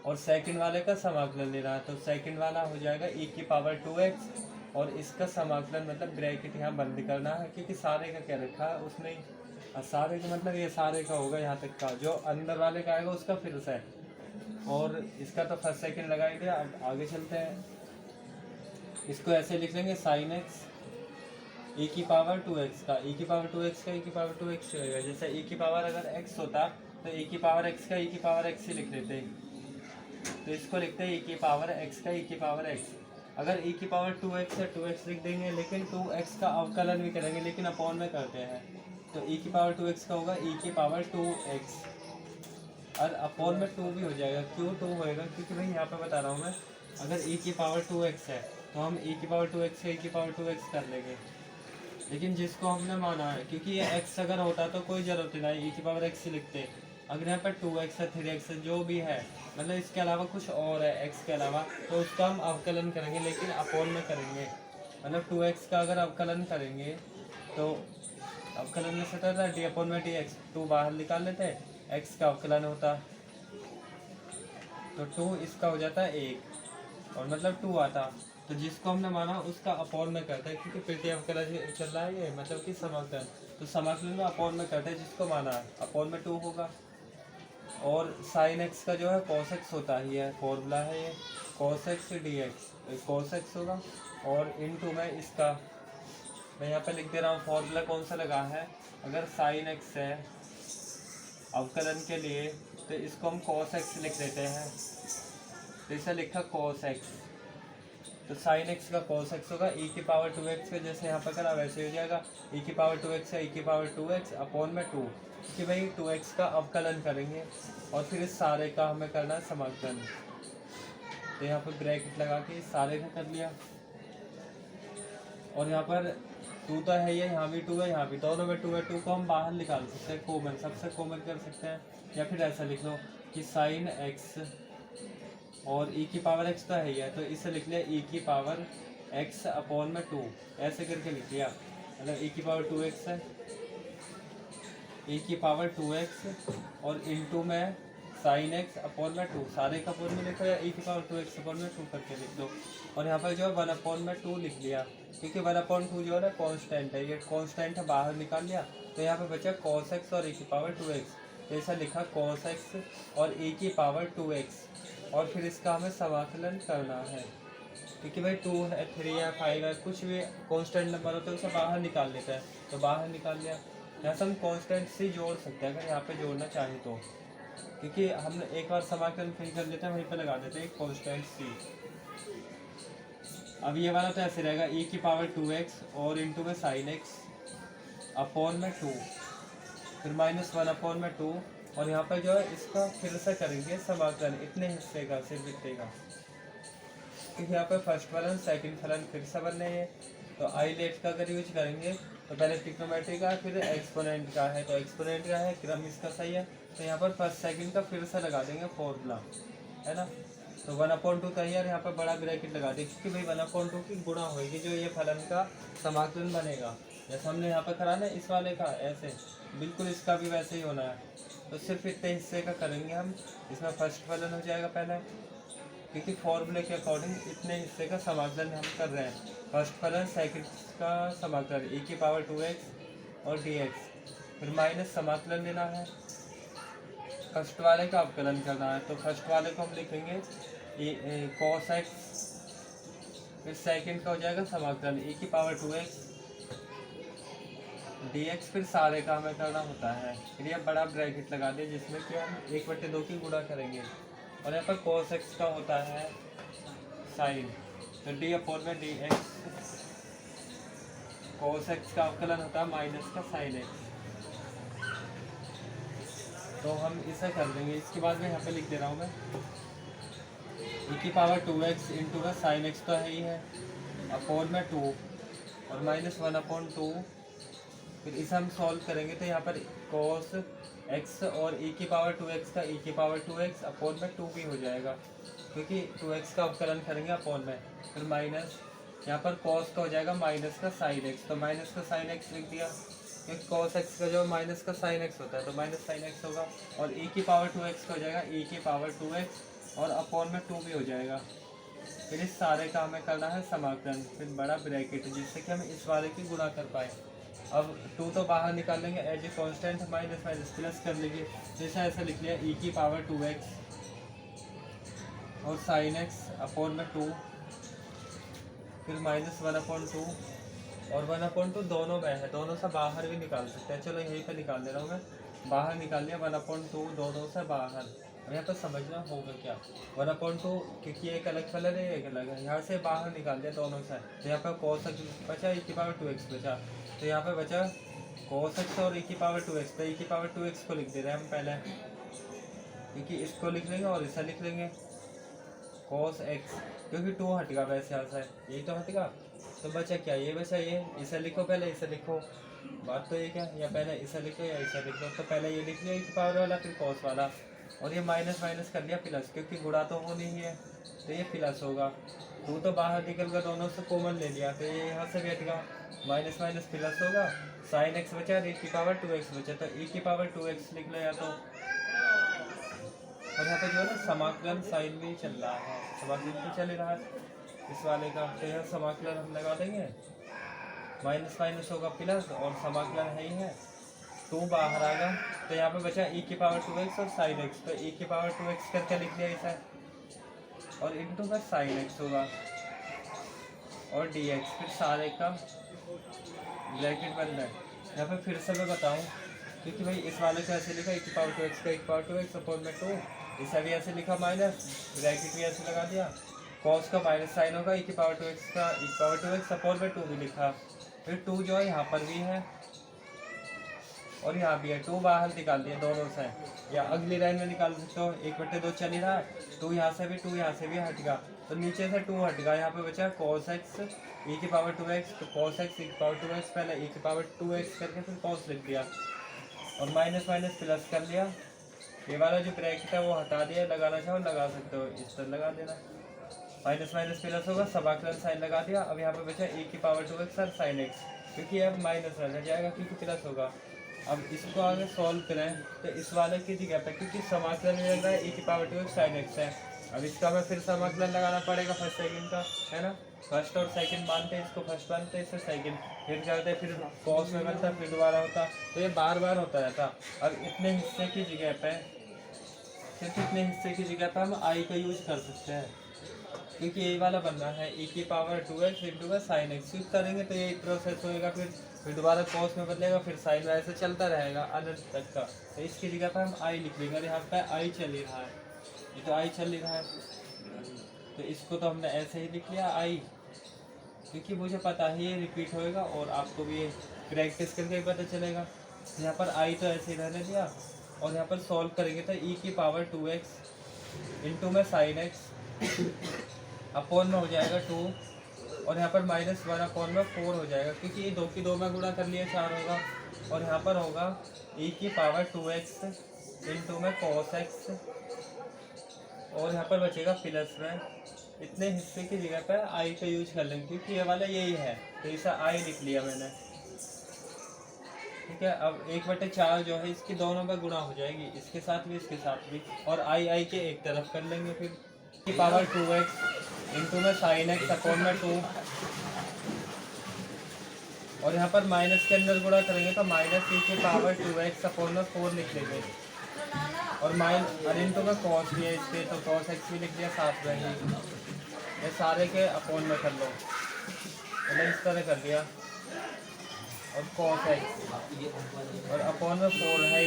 और सेकंड वाले का समाकलन लेना है, तो सेकंड वाला हो जाएगा e की पावर 2x और इसका समाकलन मतलब ब्रैकेट यहाँ बंद करना है क्योंकि सारे का क्या रखा है उसमें, सारे का मतलब ये सारे का होगा यहाँ तक का, जो अंदर वाले का आएगा उसका फिर से। और इसका तो फर्स्ट सेकंड लगा ही दिया। अब आगे चलते हैं, इसको ऐसे लिख लेंगे साइन एक्स e की पावर 2x का, e की पावर 2x का e की पावर 2x होएगा। जैसे e की पावर अगर x होता तो e की पावर x का e की पावर x ही लिख देते, तो इसको लिखते हैं e की पावर x का e की पावर x। अगर e की पावर 2x है 2x लिख देंगे, लेकिन 2x का अवकलन भी करेंगे, लेकिन अपॉन में करते हैं, तो e की पावर 2x का होगा e की पावर 2x, और अपॉन में 2 भी हो जाएगा। क्यों 2 होएगा? क्योंकि भाई यहाँ पे बता रहा हूँ मैं, अगर e की पावर 2x है तो हम e की पावर 2x से e की पावर 2x कर लेंगे, लेकिन जिसको हमने माना है, क्योंकि ये x अगर होता तो कोई ज़रूरत नहीं, e की पावर x ही लिखते। अगर यहाँ पर 2x है 3x है जो भी है, मतलब इसके अलावा कुछ और है x के अलावा, तो उसका हम अवकलन करेंगे, लेकिन अपॉन में करेंगे। मतलब 2x का अगर अवकलन करेंगे तो अवकलन में से होता है डी अपॉन में डी एक्स, 2 बाहर निकाल लेते हैं, x का अवकलन होता तो 2 इसका हो जाता है 1, और मतलब 2 आता, तो जिसको हमने माना उसका अपॉन में करता है, क्योंकि प्रति अवकलन चल रहा है ये, मतलब कि समाकलन, तो समाकलन में अपॉन में करते हैं, जिसको माना है अपॉन में 2 होगा। और साइन एक्स का जो है कॉस एक्स होता ही है, फॉर्मूला है ये cos x D x, cos x होगा। और इनटू में इसका मैं यहाँ पे लिख दे रहा हूँ, फॉर्मूला कौन सा लगा है, अगर साइन एक्स है अवकलन के लिए तो इसको हम कॉस एक्स लिख देते हैं, तो इसे लिखा कॉस एक्स, तो साइन एक्स का कॉस एक्स होगा e की पावर 2x का, जैसे यहाँ पर करा वैसे हो जाएगा, e की पावर 2x है e की पावर 2x अपॉन में 2, कि भाई 2x का अवकलन करेंगे और फिर इस सारे का हमें करना है समाकलन, तो यहाँ पर ब्रैकेट लगा के सारे का कर लिया। और यहाँ पर 2 तो है, ये यहाँ भी 2 है, यहाँ भी दोनों में 2 है, 2 को हम बाहर निकाल सकते हैं, कॉमन सबसे कॉमन कर सकते हैं, या फिर ऐसा लिख लो कि साइन एक्स और e की पावर x तो है ही है, तो इसे लिख लिया e की पावर x अपॉन में 2, ऐसे करके लिख लिया। मतलब e की पावर 2x है, e की पावर 2x और इनटू में साइन x अपॉन में 2, सारे का अपॉन में लिखो या e की पावर 2x अपॉन में 2 करके लिख दो। और यहाँ पर जो है 1 अपॉन में 2 लिख लिया, क्योंकि 1 अपॉन 2 जो है ना कॉन्स्टेंट है, ये कॉन्स्टेंट है, बाहर निकाल लिया, तो यहाँ पे बचा cos x और e की पावर 2x, तो ऐसा लिखा cos x और e की पावर 2x, और फिर इसका हमें समाकलन करना है, क्योंकि भाई 2 है 3 है 5 है, कुछ भी कांस्टेंट नंबर होता है उसे बाहर निकाल लेता है, तो बाहर निकाल लिया। यहाँ से हम कांस्टेंट से जोड़ सकते हैं अगर यहाँ पे जोड़ना चाहें तो, क्योंकि हम एक बार समाकलन फिर कर लेते हैं, वहीं पे लगा देते हैं कांस्टेंट सी। अब ये वाला तो ऐसे रहेगा e की पावर 2x और इंटू में साइन एक्स अपॉन में 2, फिर -1 अपॉन में 2, और यहाँ पर जो है इसका फिर से करेंगे समाकलन इतने हिस्से का, सिर्फ इतने का, क्योंकि यहाँ पे फर्स्ट फलन सेकंड फलन फिर से बनने हैं, तो आई लेट का अगर यूज करेंगे तो पहले ट्रिग्नोमेट्री का है, फिर एक्सपोनेंट का है, तो एक्सपोनेंट का है क्रम इसका सही है, तो यहाँ पर फर्स्ट सेकंड का फिर से लगा देंगे फॉर्मूला, है ना। तो 1/2 का ही, और यहाँ पर बड़ा ब्रैकेट लगा दें, क्योंकि भाई 1/2 की गुणा होगी जो ये फलन का समाकलन बनेगा, जैसे हमने यहाँ पर करा ना इस वाले का, ऐसे बिल्कुल इसका भी वैसे ही होना है, तो सिर्फ इतने हिस्से का करेंगे हम, इसमें फर्स्ट फलन हो जाएगा पहले, क्योंकि फॉर्मूले के अकॉर्डिंग इतने हिस्से का समाकलन हम कर रहे हैं, फर्स्ट फलन सेकंड का समाकलन e की पावर 2x और dx, फिर माइनस समाकलन लेना है, फर्स्ट वाले का अवकलन करना है, तो फर्स्ट वाले को हम लिखेंगे cos x, फिर सेकंड का हो जाएगा समाकलन e की पावर 2x dx, फिर सारे का हमें करना होता है, फिर ये बड़ा ब्रैकेट लगा दे जिसमें कि हम 1/2 की गुणा करेंगे, और यहाँ पर cos x का होता है साइन, तो d अपॉन में dx, cos x का अवकलन होता है माइनस का साइन x, तो हम इसे कर देंगे। इसके बाद में यहाँ पे लिख दे रहा हूँ मैं e की पावर 2x इंटू का साइन x तो है ही है अपॉन में 2 और -1/2, फिर इसे हम सॉल्व करेंगे तो यहाँ पर cos x और e की पावर 2x का e की पावर 2x अपॉन में 2 भी हो जाएगा, क्योंकि 2x का अवकलन करेंगे अपॉन में, फिर माइनस यहाँ पर cos का हो जाएगा माइनस का साइन x, तो माइनस का साइन x लिख दिया, क्योंकि cos x का जो माइनस का साइन x होता है तो माइनस साइन x होगा, और e की पावर 2x का हो जाएगा e की पावर 2x और अपॉन में 2 भी हो जाएगा, फिर इस सारे का हमें करना है समाकलन, फिर बड़ा ब्रैकेट जिससे कि हम इस वाले की गुणा कर पाए, अब 2 तो बाहर निकाल लेंगे, as a constant minus minus plus कर लेंगे, जैसा ऐसा लिख लिया e की पावर 2x और साइन एक्स अपॉन में 2, फिर माइनस 1/2 और 1/2 दोनों में है, दोनों से बाहर भी निकाल सकते हैं। चलो यहीं पे निकाल दे रहा हूँ मैं, बाहर निकाल लिया 1/2 दोनों से बाहर। अब यहाँ पर समझना होगा क्या, 1/2 क्योंकि एक अलग कलर है एक अलग है, यहाँ से बाहर निकाल दिया दोनों से, तो यहाँ पर cos x बचा, e की पावर 2x बचा, तो यहाँ पे बचा cos x और e की पावर 2x, तो e की पावर 2x को लिख दे रहे हैं हम पहले, क्योंकि इसको लिख लेंगे और इसे लिख लेंगे cos x, क्योंकि 2 हटेगा वैसे यहाँ से, यही तो हटेगा, तो बचा क्या, ये बचा, ये इसे लिखो, पहले इसे लिखो, बात तो ये क्या, या पहले इसे लिखो या इसे लिख लो, तो पहले ये लिख लिया e की पावर वाला, फिर cos वाला, और ये माइनस माइनस कर लिया प्लस, क्योंकि गुणा तो होनी ही है, तो ये प्लस होगा। 2 तो बाहर निकल गया, दोनों से कॉमन ले लिया, तो ये यहाँ से भी हटेगा, माइनस माइनस प्लस होगा, साइन एक्स बचा और e की पावर 2x बचा, तो e की पावर 2x लिख लो या तो, और यहाँ पे जो है ना समाकलन साइन भी चल रहा है, समाकलन भी चल रहा है इस वाले का, तो यहाँ समाकलन हम लगा देंगे, माइनस माइनस होगा प्लस और समाकलन है ही है, 2 बाहर आएगा, तो यहाँ पे बचा e की पावर 2x और साइन एक्स, तो e की पावर 2x करके लिख लिया इसे, और इंटू का साइन एक्स होगा और dx, फिर सारे का ब्रैकेट बंद है। यहाँ पे फिर से मैं बताऊँ, क्योंकि भाई इस वाले को ऐसे लिखा e की पावर 2x का e की पावर 2x अपॉन में 2, इसे भी ऐसे लिखा माइनस, ब्रैकेट भी ऐसे लगा दिया, cos का माइनस साइन होगा, e की पावर 2x का e की पावर 2x अपॉन में 2 भी लिखा, फिर 2 जो है यहाँ पर भी है और यहाँ भी है, 2 बाहर निकाल दिया दोनों से, या अगली लाइन में निकाल सकते हो, 1/2 चल ही रहा है, 2 यहाँ से भी 2 यहाँ से भी हटेगा, तो नीचे से 2 हटेगा, यहाँ पे बचा cos x e की पावर 2x, तो cos x e की पावर 2x, पहले e की पावर 2x करके फिर cos लिख दिया, और माइनस माइनस प्लस कर लिया, ये वाला जो ब्रैकेट है वो हटा दिया, लगाना चाहो लगा सकते हो, इस तरह लगा देना, माइनस माइनस प्लस होगा, समाकलन साइन लगा दिया, अब यहाँ पे बचा e की पावर 2x और साइन एक्स, क्योंकि अब माइनस रह जाएगा क्योंकि प्लस होगा। अब इसको आगे सॉल्व करें तो इस वाले की जगह पे, क्योंकि समाकलन में लग रहा है e की पावर 2x साइन एक्स है, अब इसका हमें फिर समाकलन लगाना पड़ेगा फर्स्ट सेकंड का, है ना, फर्स्ट और सेकंड मानते हैं, इसको फर्स्ट मानते हैं, इससे सेकंड, फिर क्या होता है, फिर कॉस में बनता है, फिर दोबारा होता, तो ये बार बार होता रहता। अब इतने हिस्से की जगह पे, सिर्फ इतने हिस्से की जगह पे हम आई का यूज कर सकते हैं, क्योंकि यही वाला बनना है e की पावर 2x इंटू का साइन एक्स, यूज करेंगे तो ये प्रोसेस होएगा, फिर दोबारा कॉस में बदलेगा, फिर साइन में, ऐसे चलता रहेगा अनंत तक का, तो इसकी जगह पर हम आई लिख लेंगे, यहाँ पे आई चल ही रहा है, ये तो आई चल ही रहा है, तो इसको तो हमने ऐसे ही लिख लिया आई, क्योंकि मुझे पता है ये रिपीट होएगा और आपको भी प्रैक्टिस करके पता चलेगा। यहाँ पर आई तो ऐसे ही रहने दिया, और यहाँ पर सॉल्व करेंगे तो e की पावर 2x इंटू में साइन एक्स अपॉन में हो जाएगा 2, और यहाँ पर माइनस 1 अपॉन में 4 हो जाएगा, क्योंकि ये 2 की 2 में गुणा कर लिया 4 होगा, और यहाँ पर होगा e की पावर 2x इंटू में cos x, और यहाँ पर बचेगा प्लस में, इतने हिस्से की जगह पर आई का यूज कर लेंगे, क्योंकि ये वाला यही है, तो इसे आई लिख लिया मैंने, ठीक है। अब 1/4 जो है इसकी दोनों में गुणा हो जाएगी, इसके साथ भी इसके साथ भी, और आई के एक तरफ कर लेंगे, फिर की पावर 2x इंटू में साइन एक्स अपॉन में 2, और यहाँ पर माइनस के अंदर गुणा करेंगे तो माइनस e की पावर 2x अपॉन में 4 लिख लेंगे, और इंटू में कॉस भी है इसके, तो कॉस एक्स भी लिख दिया साथ में ही, ये सारे के अपॉन में कर लो, मैंने इस तरह कर दिया, और कॉस एक्स और अपॉन में 4 है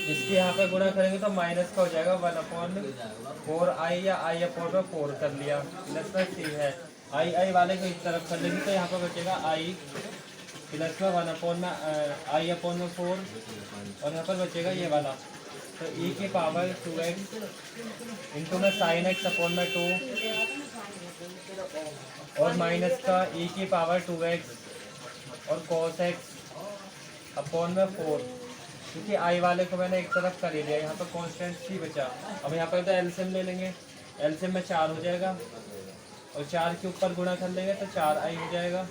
इसके यहाँ पे गुणा करेंगे तो माइनस का हो जाएगा 1/4i, या i अपॉन में 4 कर लिया, प्लस में c है, आई वाले को इस तरफ कर लेंगे तो यहाँ पे बचेगा i प्लस में 1 अपॉन में i अपॉन में 4, और यहाँ पर बचेगा ये वाला, तो e की पावर 2x इंटू में साइन एक्स अपॉन में 2, और माइनस का e की पावर 2x और cos x अपॉन में 4, क्योंकि आई वाले को मैंने एक तरफ कर ही दिया, यहाँ पर कांस्टेंट सी बचा, अब यहाँ पर तो एलसीएम ले लेंगे, एलसीएम में 4 हो जाएगा, और 4 के ऊपर गुणा कर लेंगे तो 4i हो जाएगा,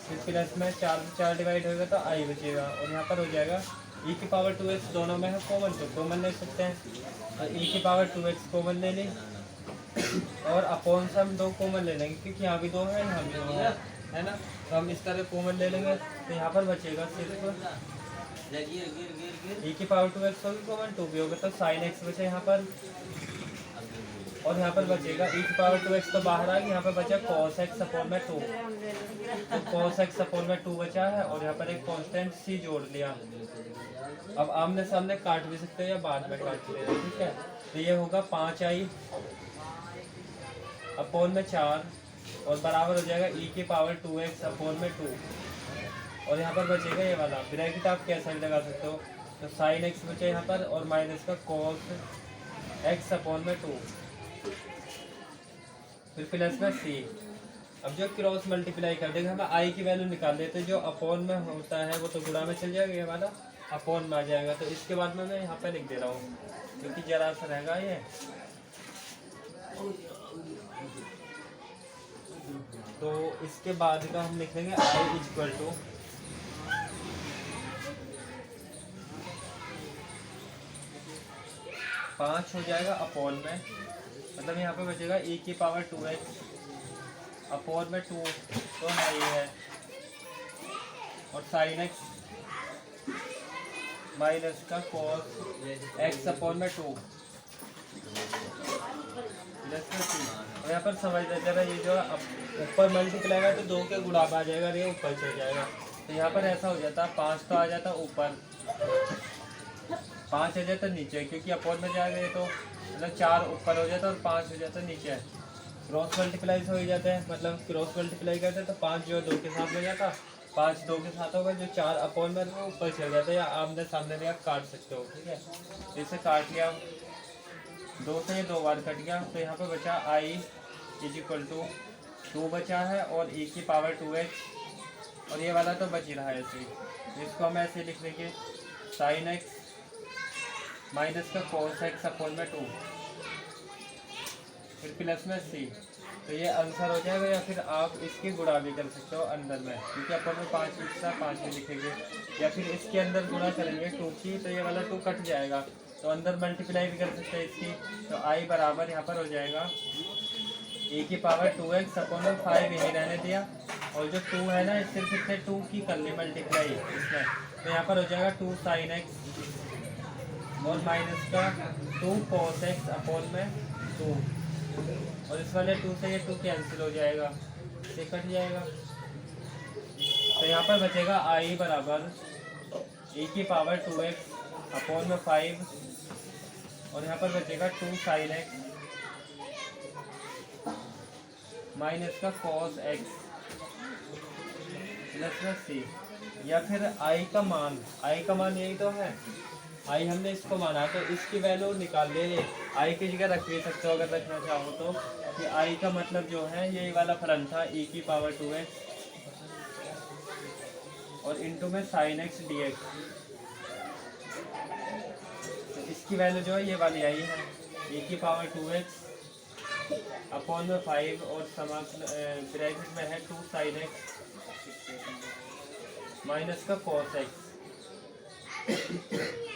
फिर प्लस में 4 डिवाइड होगा तो i बचेगा, और यहाँ पर हो जाएगा e की पावर 2x, दोनों में है कॉमन तो कॉमन ले सकते हैं, और e की पावर 2x कॉमन ले लें, और अपॉन से हम 2 कॉमन ले लेंगे, क्योंकि यहाँ भी 2 है यहाँ भी 2 है, है ना। तो हम इस तरह कॉमन ले लेंगे, तो यहाँ पर बचेगा सिर्फ e की पावर 2x होगी कॉमन, 2 भी होगा तो sin x बचा यहाँ पर, और यहाँ पर बचेगा e की पावर 2x तो बाहर आ गई, यहाँ पर बचा cos x अपॉन में 2, तो cos x अपॉन में 2 बचा है, और यहाँ पर एक कांस्टेंट c जोड़ लिया। अब आमने सामने काट भी सकते हैं या बाद में काट ले, ठीक है। तो ये होगा 5i अपॉन में 4 और बराबर हो जाएगा e की पावर 2x अपॉन में 2, और यहाँ पर बचेगा ये वाला ब्रैकेट, आप कैसा भी लगा सकते हो। तो sin x बचा यहाँ पर, और माइनस का cos x अपॉन में 2, फिर प्लस में c। अब जो क्रॉस मल्टीप्लाई कर देंगे, हम i की वैल्यू निकाल लेते हैं, जो अपॉन में होता है वो तो गुणा में चल जाएगा, ये वाला अपॉन में आ जाएगा। तो इसके बाद में मैं यहाँ पे लिख दे रहा हूँ, क्योंकि जरा सा रहेगा ये। तो इसके बाद का हम लिख लेंगे i इक्वल टू 5 हो जाएगा अपॉन में, मतलब यहाँ पे बचेगा e की पावर 2x अपॉन में 2, तो है ये है, और sin x माइनस का cos x अपॉन में 2 प्लस में 3। और यहाँ पर समझ लेते हैं, ये जो ऊपर मल्टीप्लाई है तो 2 के गुणा में आ जाएगा, ये ऊपर चल जाएगा। तो यहाँ पर ऐसा हो जाता है 5 तो आ जाता ऊपर, 5 आ जाता नीचे, क्योंकि अपॉन में जाएगा ये तो मतलब 4 ऊपर हो जाता और 5 हो जाता नीचे। क्रॉस मल्टीप्लाई हो ही जाते हैं, मतलब क्रॉस मल्टीप्लाई करते हैं तो 5 जो 2 के साथ में जाता, 5 2 के साथ होगा, जो 4 अपॉन में वो ऊपर चल जाता है, या आमने सामने भी आप काट सकते हो, ठीक है। इसे काट लिया, 2 से ये 2 बार कट गया, तो यहाँ पर बचा i इज इक्वल टू 2 बचा है, और e की पावर 2x, और ये वाला तो बच ही रहा है ऐसे ही। इसको हम ऐसे लिख लेंगे sin x माइनस का cos x अपॉन में 2, फिर प्लस में c। तो ये आंसर हो जाएगा, या फिर आप इसकी गुणा भी कर सकते हो अंदर में, क्योंकि अपन में 5 लिखता 5 में लिखेंगे, या फिर इसके अंदर गुणा करेंगे 2 की, तो ये वाला 2 कट जाएगा, तो अंदर मल्टीप्लाई भी कर सकते हैं इसकी। तो i बराबर यहाँ पर हो जाएगा e की पावर 2x अपॉन में 5 यही रहने दिया, और जो 2 है ना सिर्फ इससे 2 की कर ली मल्टीप्लाई इसमें, तो यहाँ पर हो जाएगा 2 sin x और माइनस का 2 cos x अपॉन में 2, और इस वाले 2 से ये 2 कैंसिल हो जाएगा, ये कट जाएगा। तो यहाँ पर बचेगा i बराबर e की पावर 2x अपॉन में 5, और यहाँ पर बचेगा 2 sin x माइनस का cos x प्लस में c, या फिर i का मान यही तो है, i हमने इसको माना, तो इसकी वैल्यू निकाल ले, i की जगह रख भी सकते हो अगर रखना चाहो तो, कि i का मतलब जो है यही वाला फलन था e की पावर 2x और इंटू में sin x dx, तो इसकी वैल्यू जो है ये वाली आई है e की पावर 2x अपॉन में 5, और ब्रैकेट में है 2 sin x माइनस का cos x।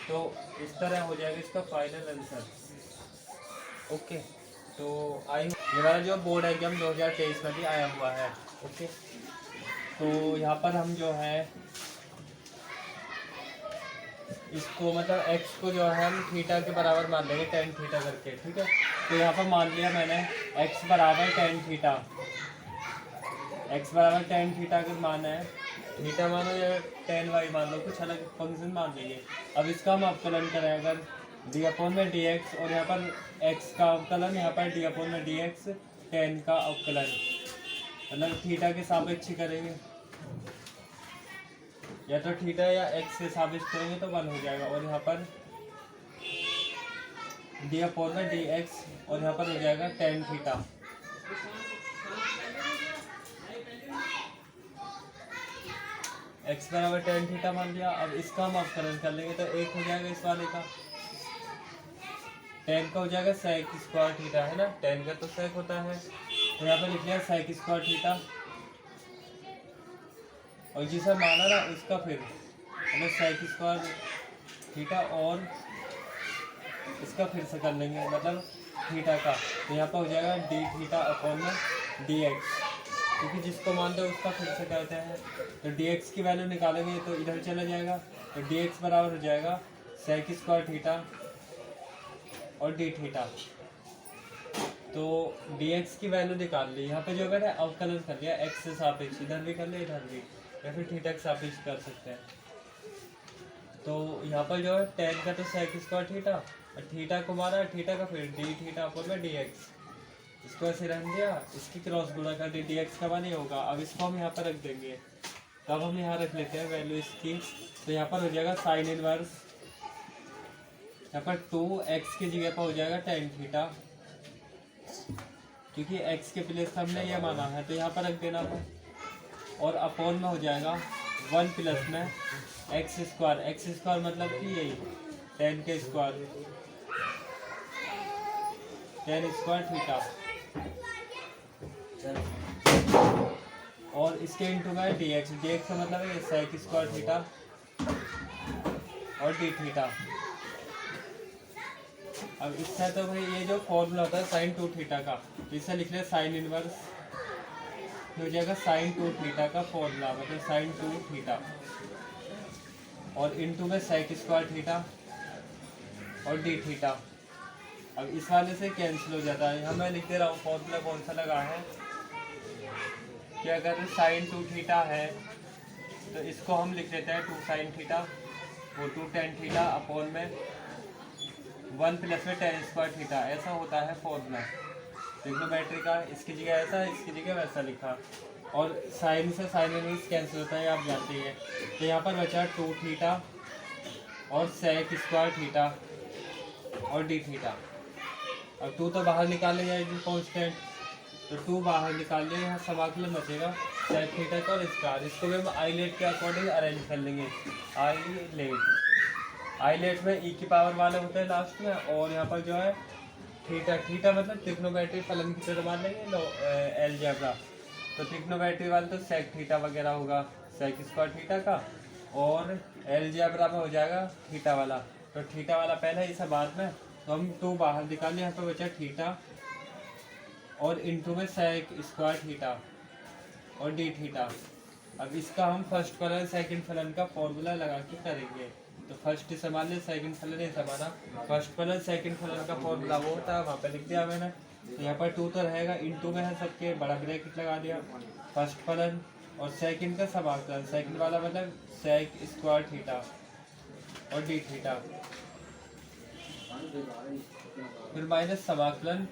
तो इस तरह हो जाएगा इसका फाइनल आंसर। ओके, तो ये वाला जो बोर्ड एग्जाम 2023 में भी आया हुआ है। ओके, तो यहाँ पर हम जो है इसको मतलब x को जो है हम थीटा के बराबर मान लेंगे, tan थीटा करके, ठीक है। तो यहाँ पर मान लिया मैंने x बराबर tan थीटा, x बराबर tan थीटा का मान है, थीटा मानो या tan y मान लो, कुछ अलग फंक्शन मान लीजिए। अब इसका हम अवकलन करें अगर d अपॉन में dx, और यहाँ पर x का अवकलन, यहाँ पर d अपॉन में dx tan का अवकलन, मतलब थीटा के सापेक्ष करेंगे, या तो थीटा या x के सापेक्ष करेंगे तो 1 हो जाएगा, और यहाँ पर d अपॉन में dx, और यहाँ पर हो जाएगा tan थीटा। x बराबर tan थीटा मान लिया। अब इसका हम अवकलन कर लेंगे तो 1 हो जाएगा इस वाले का, tan का हो जाएगा sec स्क्वायर थीटा, है ना, tan का तो sec होता है, तो यहाँ पर लिख लिया sec स्क्वायर थीटा, और जिसे माना ना उसका फिर हमें sec स्क्वायर थीटा और इसका फिर से कर लेंगे, मतलब थीटा का, तो यहाँ पर हो जाएगा d थीटा अपॉन में dx, क्योंकि जिसको मानते हैं उसका फिर से करते हैं। तो dx की वैल्यू निकालेंगे तो इधर चला जाएगा, तो dx बराबर हो जाएगा sec स्क्वायर थीटा और d थीटा। तो dx की वैल्यू निकाल ली, यहाँ पे जो मैंने अवकलन कर लिया x से सापेक्ष, इधर भी कर लिया इधर भी, या फिर थीटा के सापेक्ष कर सकते हैं। तो यहाँ पर जो है tan का तो sec स्क्वायर थीटा, और थीटा को माना थीटा का, फिर d थीटा अपन में dx, इसको ऐसे रख दिया, इसकी क्रॉस गुणा कर दी, dx का मान ही होगा। अब इसको हम यहाँ पर रख देंगे, तब हम यहाँ रख लेते हैं वैल्यू इसकी। तो यहाँ पर हो जाएगा साइन इनवर्स, यहाँ पर 2x की जगह पर हो जाएगा tan थीटा, क्योंकि x के प्लेस पर हमने ये माना है तो यहाँ पर रख देना था। और अपॉन में हो जाएगा 1 प्लस में x स्क्वायर मतलब कि यही tan के स्क्वायर, tan स्क्वायर थीटा, और इसके इंटू में dx का मतलब है sec स्क्वायर थीटा और d थीटा। अब इससे तो भाई ये जो फॉर्मूला होता है साइन 2 थीटा का, इसे लिख ले साइन इनवर्स, हो जाएगा साइन 2 थीटा का फॉर्मूला, मतलब साइन 2 थीटा, और इंटू में sec स्क्वायर थीटा और d थीटा। अब इस वाले से कैंसिल हो जाता है, यहाँ मैं लिख दे रहा हूँ फॉर्मूला कौन सा लगा है कि अगर साइन 2 थीटा है तो इसको हम लिख लेते हैं 2 साइन थीटा, वो 2 tan थीटा अपॉन में 1 प्लस में tan स्क्वायर थीटा, ऐसा होता है फॉर्मूला ट्रिग्नोमेट्री का। इसकी जगह ऐसा, इसकी जगह वैसा लिखा, और साइन से साइन इनवर्स कैंसिल होता है आप जानते हैं। तो यहाँ पर बचा 2 थीटा और sec स्क्वायर थीटा और d थीटा। अब 2 तो बाहर निकाल ले जाएगी कांस्टेंट, तो 2 बाहर निकाल लिया, यहाँ समाकलन बचेगा sec थीटा का और इसका। इसको भी हम आईलेट के अकॉर्डिंग अरेंज कर लेंगे। आईलेट में e की पावर वाले होते हैं लास्ट में, और यहाँ पर जो है थीटा मतलब ट्रिग्नोमेट्री फलन की तरह मान लेंगे अलजेब्रा। तो ट्रिग्नोमेट्री वाले तो sec थीटा वगैरह होगा sec स्क्वायर थीटा का, और अलजेब्रा में हो जाएगा थीटा वाला। तो थीटा वाला पहले इसे बाद में, तो हम 2 बाहर निकाल लिया, यहाँ पर बचा थीटा और इंटू में sec स्क्वायर थीटा और d थीटा। अब इसका हम फर्स्ट फलन सेकंड फलन का फॉर्मूला लगा के करेंगे। तो फर्स्ट संभाल ले, सेकंड फलन ये संभाला, फर्स्ट फलन सेकंड फलन का फॉर्मूला वो होता है, वहाँ पे लिख दिया मैंने। तो यहाँ पर 2 तो रहेगा, इंटू में है सबके बड़ा ब्रैकेट लगा दिया, फर्स्ट फलन और सेकंड का समाकलन, सेकंड वाला मतलब sec स्क्वायर थीटा और d थीटा, फिर माइनस समाकलन,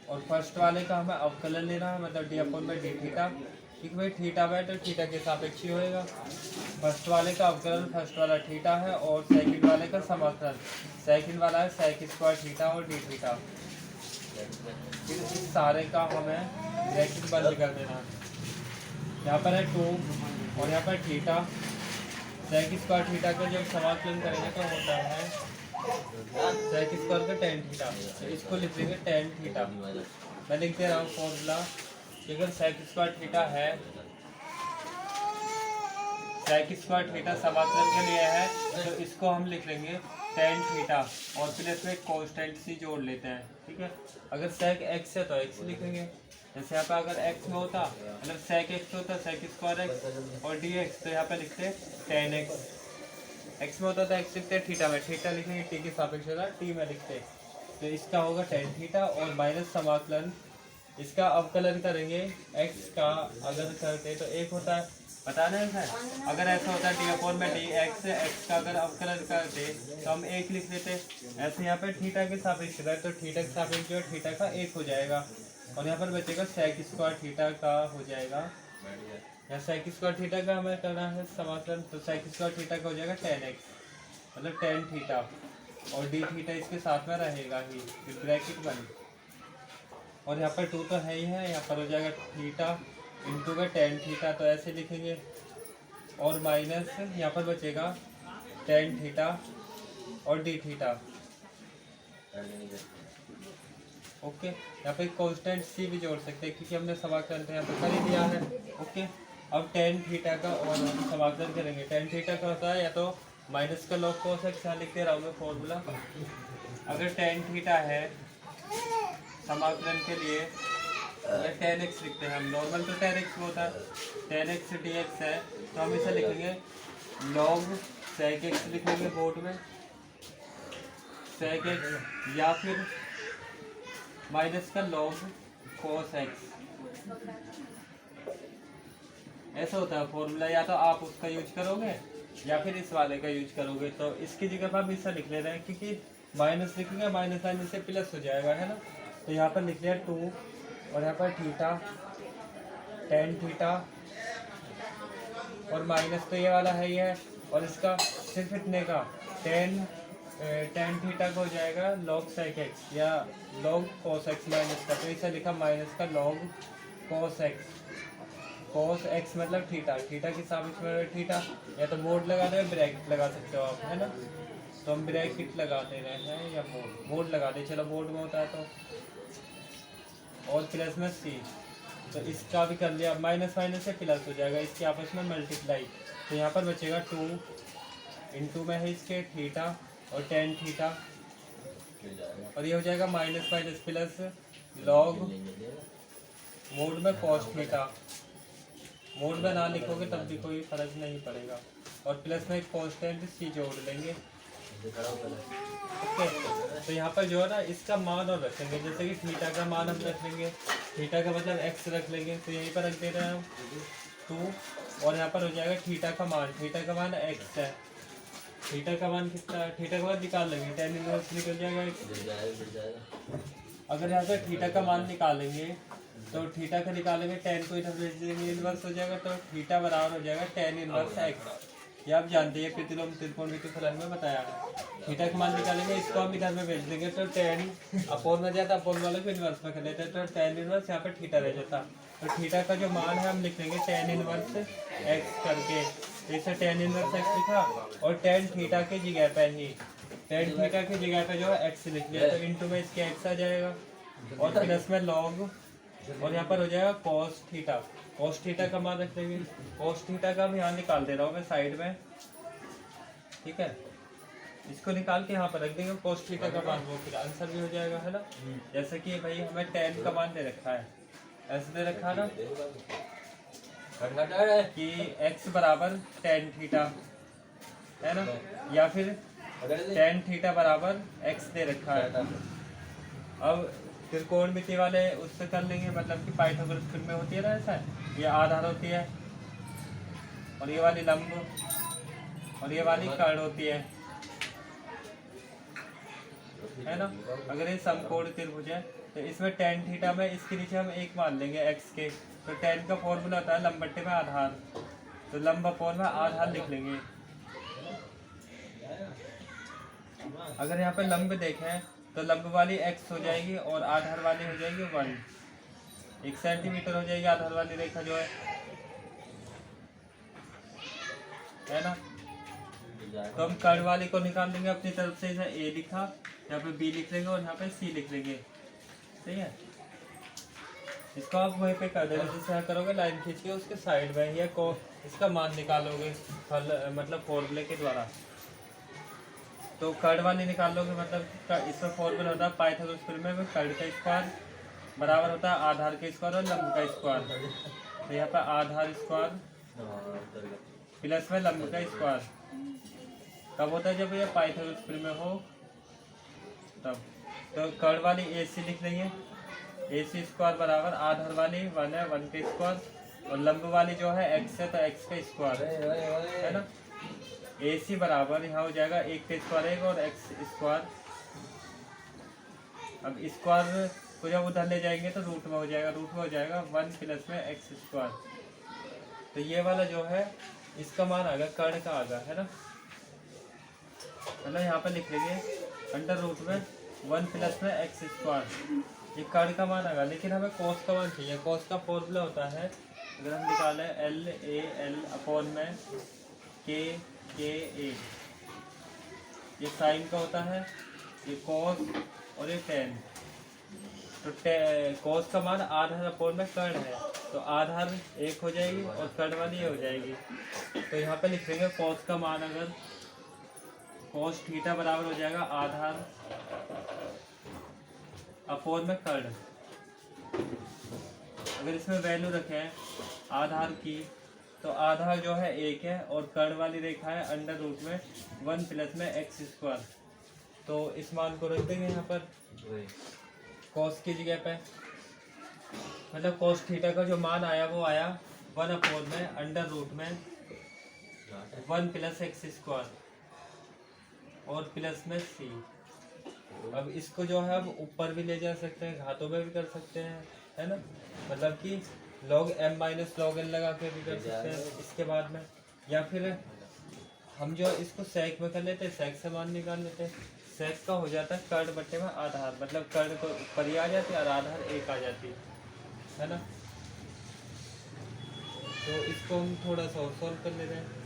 और फर्स्ट वाले का हमें अवकलन लेना है, मतलब d अपॉन में d थीटा, क्योंकि भाई थीटा में तो थीटा के सापेक्ष ही होएगा। फर्स्ट वाले का अवकलन, फर्स्ट वाला थीटा है, और सेकंड वाले का समाकलन, सेकंड वाला है sec स्क्वायर थीटा और d थीटा। फिर इस सारे का हमें ब्रैकेट बंद कर देना, यहाँ पर है 2 और यहाँ पर थीटा, sec स्क्वायर थीटा का जब समाकलन करेंगे तो होता है sec स्क्वायर का tan थीटा, तो इसको लिख देंगे tan थीटा। मैं लिख दे रहा हूँ फॉर्मूला, अगर sec स्क्वायर थीटा है, sec स्क्वायर थीटा समाकलन के लिए है, तो इसको हम लिख लेंगे tan थीटा, और प्लस में कांस्टेंट सी जोड़ लेते हैं, ठीक है। अगर sec x है तो x लिखेंगे, जैसे यहाँ पे अगर x में होता, मतलब sec x होता sec स्क्वायर x और dx, तो यहाँ पे लिखते tan x, x में होता तो x लिखते, थीटा में थीटा लिखेंगे, t के सापेक्ष होता t में लिखते, तो इसका होगा tan थीटा, और माइनस समाकलन, इसका अवकलन करेंगे x का, अगर करते तो एक होता है, बताना है। अगर ऐसा होता है डी अपॉन में डी एक्स, एक्स का अगर अवकलन करते तो हम एक लिख लेते, ऐसे यहाँ पे थीटा के सापेक्ष है तो थीटा के सापेक्ष जो थीटा का एक हो जाएगा, और यहाँ पर बचेगा sec स्क्वायर थीटा का हो जाएगा, यहाँ sec स्क्वायर थीटा का हमें करना है समाकलन, तो sec स्क्वायर थीटा का हो जाएगा tan x, मतलब tan थीटा, और d थीटा इसके साथ में रहेगा ही, फिर ब्रैकेट बंद, और यहाँ पर 2 तो है ही है, यहाँ पर हो जाएगा थीटा इंटू का tan थीटा, तो ऐसे लिखेंगे, और माइनस यहाँ पर बचेगा tan थीटा और d थीटा। ओके, यहाँ पे कांस्टेंट सी भी जोड़ सकते हैं क्योंकि हमने समाकलन यहाँ पर कर ही दिया है। ओके, अब tan थीटा का और हम समाकलन करेंगे। tan थीटा का होता है या तो माइनस का log cos x, यहाँ लिख दे रहा हूँ मैं फॉर्मूला। अगर tan थीटा है समाकलन के लिए टेन एक्स लिखते हैं हम, नॉर्मल तो टेन एक्स होता है, टेन एक्स डी एक्स है, तो हम इसे लिखेंगे लॉग सेक एक्स लिखेंगे बोर्ड में, सेक एक्स, या फिर माइनस का लॉग कोस एक्स, ऐसा होता है फॉर्मूला। या तो आप उसका यूज करोगे या फिर इस वाले का यूज करोगे। तो इसकी जगह पर हम इसका लिख ले रहे हैं, क्योंकि माइनस लिखेंगे माइनस माइनस से प्लस हो जाएगा, है ना। तो यहाँ पर लिख लिया 2 और यहाँ पर थीटा, टेन थीटा, और माइनस तो ये वाला है ही है, और इसका सिर्फ इतने का टेन थीटा का हो जाएगा लॉग सेक एक्स या लॉग कोस एक्स माइनस का, तो इसे लिखा माइनस का log cos x. Cos x मतलब थीटा, थीटा के साबित में थीटा, या तो बोर्ड लगा रहे हो ब्रैकेट लगा सकते हो आप, है ना। तो हम ब्रैकेट लगाते रहे हैं या बोर्ड लगा दे, चलो बोर्ड में होता है तो, और प्लस में सी, तो इसका भी कर लिया, माइनस माइनस से प्लस हो जाएगा, इसके आपस में मल्टीप्लाई, तो यहाँ पर बचेगा 2 इंटू में है इसके थीटा और टेन थीटा, और ये हो जाएगा minus minus plus log mode में कॉस थीटा, मोड में ना लिखोगे तब भी कोई फर्क नहीं पड़ेगा, और प्लस में एक कॉन्स्टेंट सी जोड़ लेंगे। ओके, तो यहाँ पर जो है ना इसका मान और रखेंगे, जैसे कि थीटा का मान हम रख लेंगे, थीटा का मतलब एक्स रख लेंगे, तो यहीं पर रख दे रहे हैं हम 2, और यहाँ पर हो जाएगा थीटा का मान, थीटा का मान एक्स है, थीटा का मान कितना है, थीटा का मान निकाल लेंगे, टेन इनवर्स निकल जाएगा x। अगर यहाँ से थीटा का मान निकालेंगे तो थीटा का निकालेंगे, टेन को इधर भेज देंगे, इनवर्स हो जाएगा, तो थीटा बराबर हो जाएगा टेन इनवर्स एक्स। ये आप जानते हैं प्रतिलोम त्रिकोणमिति फलन में बताया है। थीटा का मान निकालेंगे, इसको हम इधर में भेज देंगे, तो टेन अपोन में जाता, अपोन वाले को इनवर्स में कर लेते हैं, तो टेन इनवर्स यहाँ पर थीटा रह जाता, तो थीटा का जो मान है हम लिख लेंगे टेन इनवर्स एक्स करके, जैसे टेन इनवर्स एक्स लिखा, और टेन थीटा के जगह पे ही टेन थीटा की जगह पे जो है एक्स लिख लिया, तो इंटू में इसके एक्स आ जाएगा, और प्लस में लॉग, और यहाँ पर हो जाएगा कॉस थीटा, कॉस थीटा का मान रख लेंगे, कॉस थीटा का भी यहाँ निकाल दे रहा हूँ मैं साइड में, ठीक है, इसको निकाल के यहाँ पर रख देंगे कॉस थीटा का मान, वो फिर आंसर भी हो जाएगा, है ना। जैसे कि भाई हमें टेन का मान दे रखा है, ऐसे दे रखा है ना कि x बराबर टेन थीटा, है ना, या फिर टेन थीटा बराबर x दे रखा है। अब त्रिकोणमिति वाले उससे कर लेंगे, मतलब कि पाइथागोरस फिल्म में होती है ना ऐसा, ये आधार होती है, और ये वाली लंब, और ये वाली कर्ण होती है ना। अगर ये समकोण त्रिभुज है तो इसमें टेन थीटा में इसके नीचे हम एक मान लेंगे x के, तो टेन का फॉर्मूला होता है लंब बट्टे में आधार, तो लंब अपोन में आधार लिख लेंगे। अगर यहाँ पे लंब देखें तो लंब वाली x हो जाएगी और आधार वाली हो जाएगी 1, 1 सेंटीमीटर हो जाएगी आधार वाली रेखा जो है ना। तो हम कर्ण वाली को निकाल लेंगे अपनी तरफ से, इसे a लिखा, यहाँ पे b लिख लेंगे और यहाँ पे c लिख लेंगे, ठीक है। इसको आप वहीं पे कर देना, जैसे करोगे लाइन खींच के उसके साइड में, या को इसका मान निकालोगे फल मतलब फॉर्मूले के द्वारा, तो कर्ण वाली निकाल लोगे, मतलब इसका फॉर्मूला होता है पाइथागोरस थ्योरम में कर्ण का स्क्वायर बराबर होता है आधार के स्क्वायर और लंब का स्क्वायर, तो यहाँ पर आधार स्क्वायर प्लस में लंब का स्क्वायर कब होता है, जब ये पाइथागोरस थ्योरम में हो तब। तो कर्ण वाली AC लिख लेंगे, AC स्क्वायर बराबर आधार वाली 1 है, 1 का स्क्वायर, और लंब वाली जो है x है तो x का स्क्वायर, है ना। AC बराबर यहाँ हो जाएगा 1 का स्क्वायर 1 और x स्क्वायर, अब स्क्वायर को जब उधर ले जाएंगे तो रूट में हो जाएगा, रूट में हो जाएगा 1 प्लस में x स्क्वायर, तो ये वाला जो है इसका मान आ गया, कर्ण का आ गया, है ना। मतलब यहाँ पे लिख लेंगे अंडर रूट में 1 प्लस में x स्क्वायर, ये कर्ण का मान आ गया, लेकिन हमें कॉस का मान चाहिए। कॉस का फॉर्मूला होता है, अगर हम निकालें LAL अपॉन में KA, ये साइन का होता है, ये कॉस और ये टेन, तो कॉस का मान आधार अपॉन में कर्ण है, तो आधार 1 हो जाएगी और कर्ण वाली ये हो जाएगी, तो यहाँ पे लिख देंगे कॉस का मान, अगर कॉस थीटा बराबर हो जाएगा आधार अपॉन में कर्ण, अगर इसमें वैल्यू रखें आधार की, तो आधार जो है 1 है और कर्ण वाली रेखा है अंडर रूट में 1 प्लस में एक्स स्क्वायर। तो इस मान को रख देंगे यहाँ पर कॉस की जगह पे, मतलब कॉस थीटा का जो मान आया वो आया 1/, में अंडर रूट में 1 प्लस एक्स स्क्वायर और प्लस में सी। अब इसको जो है अब ऊपर भी ले जा सकते हैं, घातों में भी कर सकते हैं, है ना, मतलब कि log m minus log n लगा के भी कर सकते हैं इसके बाद में, या फिर हम जो इसको सेक में कर लेते हैं, सेक से मान निकाल लेते हैं। सेक का हो जाता है कर्ण बट्टे में आधार, मतलब कर्ण को ऊपर ही आ जाती है और आधार 1 आ जाती है ना। तो इसको हम थोड़ा सा और सॉल्व कर लेते हैं।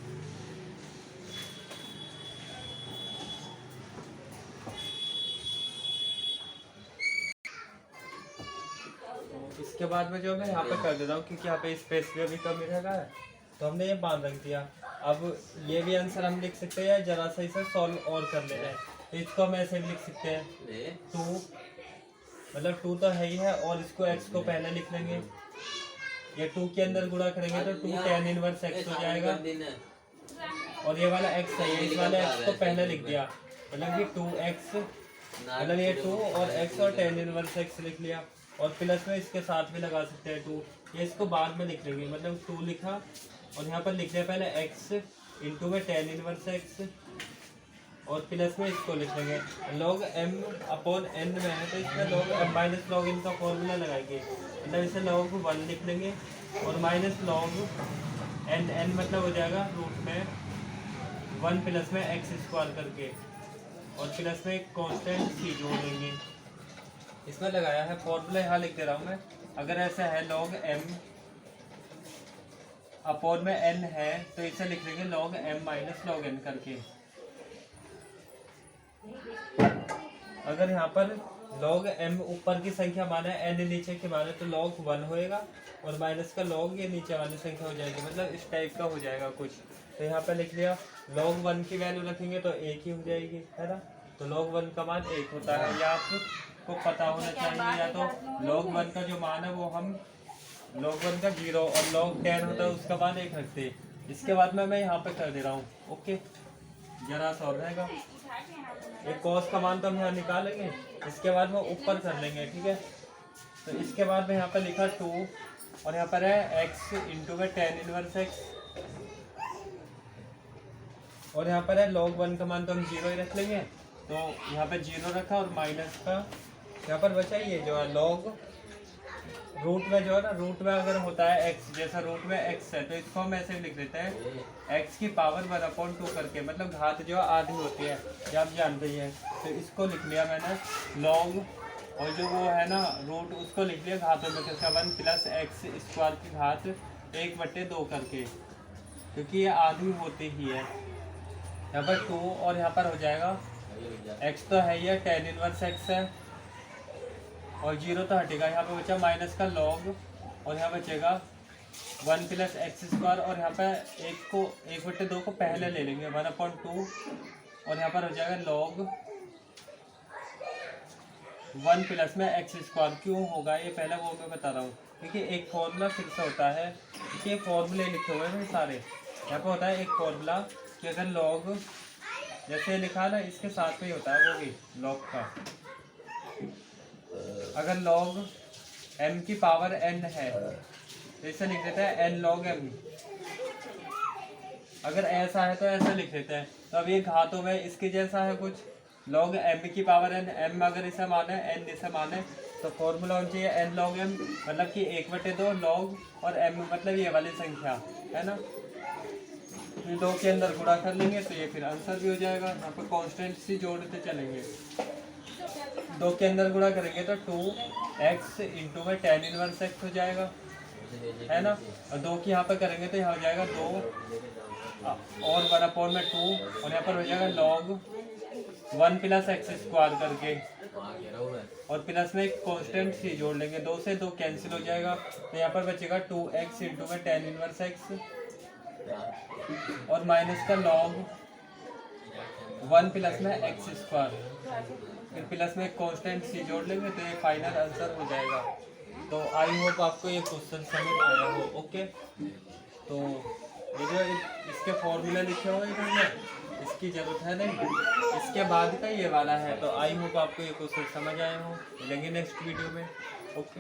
इसके बाद में जो मैं यहाँ पे कर देता हूँ क्योंकि यहाँ पे स्पेस भी अभी कम रहेगा है, तो हमने ये मान रख दिया। अब ये भी आंसर हम लिख सकते हैं, जरा सा इसे सॉल्व और कर लेते हैं। तो इसको हम ऐसे भी लिख सकते हैं 2, मतलब 2 तो है ही है, और इसको x को पहले लिख लेंगे, ये 2 के अंदर गुणा करेंगे तो 2 tan इनवर्स x हो जाएगा, और ये वाला x है, इस वाले x को पहले लिख दिया, मतलब ये 2x, मतलब ये 2 और x और tan इनवर्स x लिख लिया, और प्लस में इसके साथ भी लगा सकते हैं 2, ये इसको बाद में लिख लेंगे, मतलब 2 लिखा और यहाँ पर लिख लिया पहले x इंटू में tan इनवर्स x, और प्लस में इसको लिख लेंगे log m/n में है तो इसमें log m minus log n का फॉर्मूला लगाएंगे, मतलब इसे log 1 लिख लेंगे, और माइनस log n मतलब हो जाएगा रूट में 1 प्लस में एक्स स्क्वायर करके, और प्लस में एक कांस्टेंट सी जोड़ देंगे। इसमें लगाया है फॉर्मूला, यहाँ लिख दे रहा हूँ मैं। अगर ऐसा है log m/n में है तो इसे लिख लेंगे log m minus log n करके। अगर यहाँ पर log m ऊपर की संख्या माना है, n नीचे की माना है, तो log 1 होएगा, और माइनस का log ये नीचे वाली संख्या हो जाएगी, मतलब इस टाइप का हो जाएगा कुछ। तो यहाँ पे लिख लिया log 1 की वैल्यू रखेंगे तो 1 ही हो जाएगी, है ना। तो log 1 का मान 1 होता है, या आपको पता होना चाहिए, या तो log 1 का जो मान है वो हम log 1 का 0 और log 10 होता है उसका मान 1 रखते हैं। इसके बाद में मैं यहाँ पे कर दे रहा हूँ, ओके, जरा सा और रहेगा। एक cos का मान तो हम यहाँ निकालेंगे, इसके बाद में ऊपर कर लेंगे, ठीक है। तो इसके बाद में यहाँ पर लिखा 2, और यहाँ पर है x इंटू में tan इनवर्स x, और यहाँ पर है log 1 का मान तो हम 0 ही रख लेंगे, तो यहाँ पे 0 रखा, और माइनस का यहाँ पर बचा ये जो है log रूट में जो है ना, रूट में अगर होता है x, जैसा रूट में x है तो इसको हम ऐसे लिख देते हैं x की पावर 1/2 करके, मतलब घात जो आधी होती है, ये आप जानते ही हैं। तो इसको लिख लिया मैंने log, और जो वो है ना रूट उसको लिख लिया घातों में, कैसा 1 प्लस एक्स स्क्वायर की घात 1/2 करके, क्योंकि ये आधी होती ही है। यहाँ पर 2 और यहाँ पर हो जाएगा x तो है, ये tan इनवर्स x है, और 0 तो हटेगा, यहाँ पे बचा माइनस का log, और यहाँ बचेगा 1 प्लस एक्स स्क्वायर, और यहाँ पे 1/2 को पहले ले लेंगे 1/2, और यहाँ पर हो जाएगा log 1 प्लस में एक्स स्क्वायर। क्यों होगा ये पहले वो मैं बता रहा हूँ, क्योंकि एक फॉर्मूला फिक्स होता है, क्योंकि ये फॉर्मूले लिखे हुए हैं सारे। यहाँ पे होता है एक फॉर्मूला कि अगर log जैसे लिखा ना, इसके साथ में ही होता है वो भी log का, अगर log m की पावर n है तो इसे लिख देते हैं n log m। अगर ऐसा है तो ऐसा लिख देते हैं। तो अब ये घातों में इसके जैसा है कुछ, log m की पावर n, m अगर इसे माने n इसे माने, तो फॉर्मूला होना चाहिए n log m, मतलब कि 1/2 log, और m मतलब ये वाली संख्या है ना, तो 2 के अंदर गुणा कर लेंगे तो ये फिर आंसर भी हो जाएगा। यहाँ पर कांस्टेंट सी जोड़ते चलेंगे, 2 के अंदर गुणा करेंगे तो 2x इंटू में tan इनवर्स x हो जाएगा, है ना, और 2 की यहाँ पर करेंगे तो यहाँ हो जाएगा 2 और 1/2 में 2, और यहाँ पर हो जाएगा log 1 प्लस एक्स स्क्वायर करके, और प्लस में एक कांस्टेंट सी जोड़ लेंगे, 2 से 2 कैंसिल हो जाएगा, तो यहाँ पर बचेगा 2x इंटू में tan इनवर्स x, और माइनस का log 1 प्लस में एक्स स्क्वायर, फिर प्लस में एक कांस्टेंट सी जोड़ लेंगे तो ये फाइनल आंसर हो जाएगा। तो आई होप आपको ये क्वेश्चन समझ आया हो। ओके, तो ये जो इसके फॉर्मूले लिखे हुए हैं ना, इसकी ज़रूरत है नहीं, इसके बाद का ये वाला है। तो आई होप आपको ये क्वेश्चन समझ आए हो। मिलेंगे नेक्स्ट वीडियो में। ओके।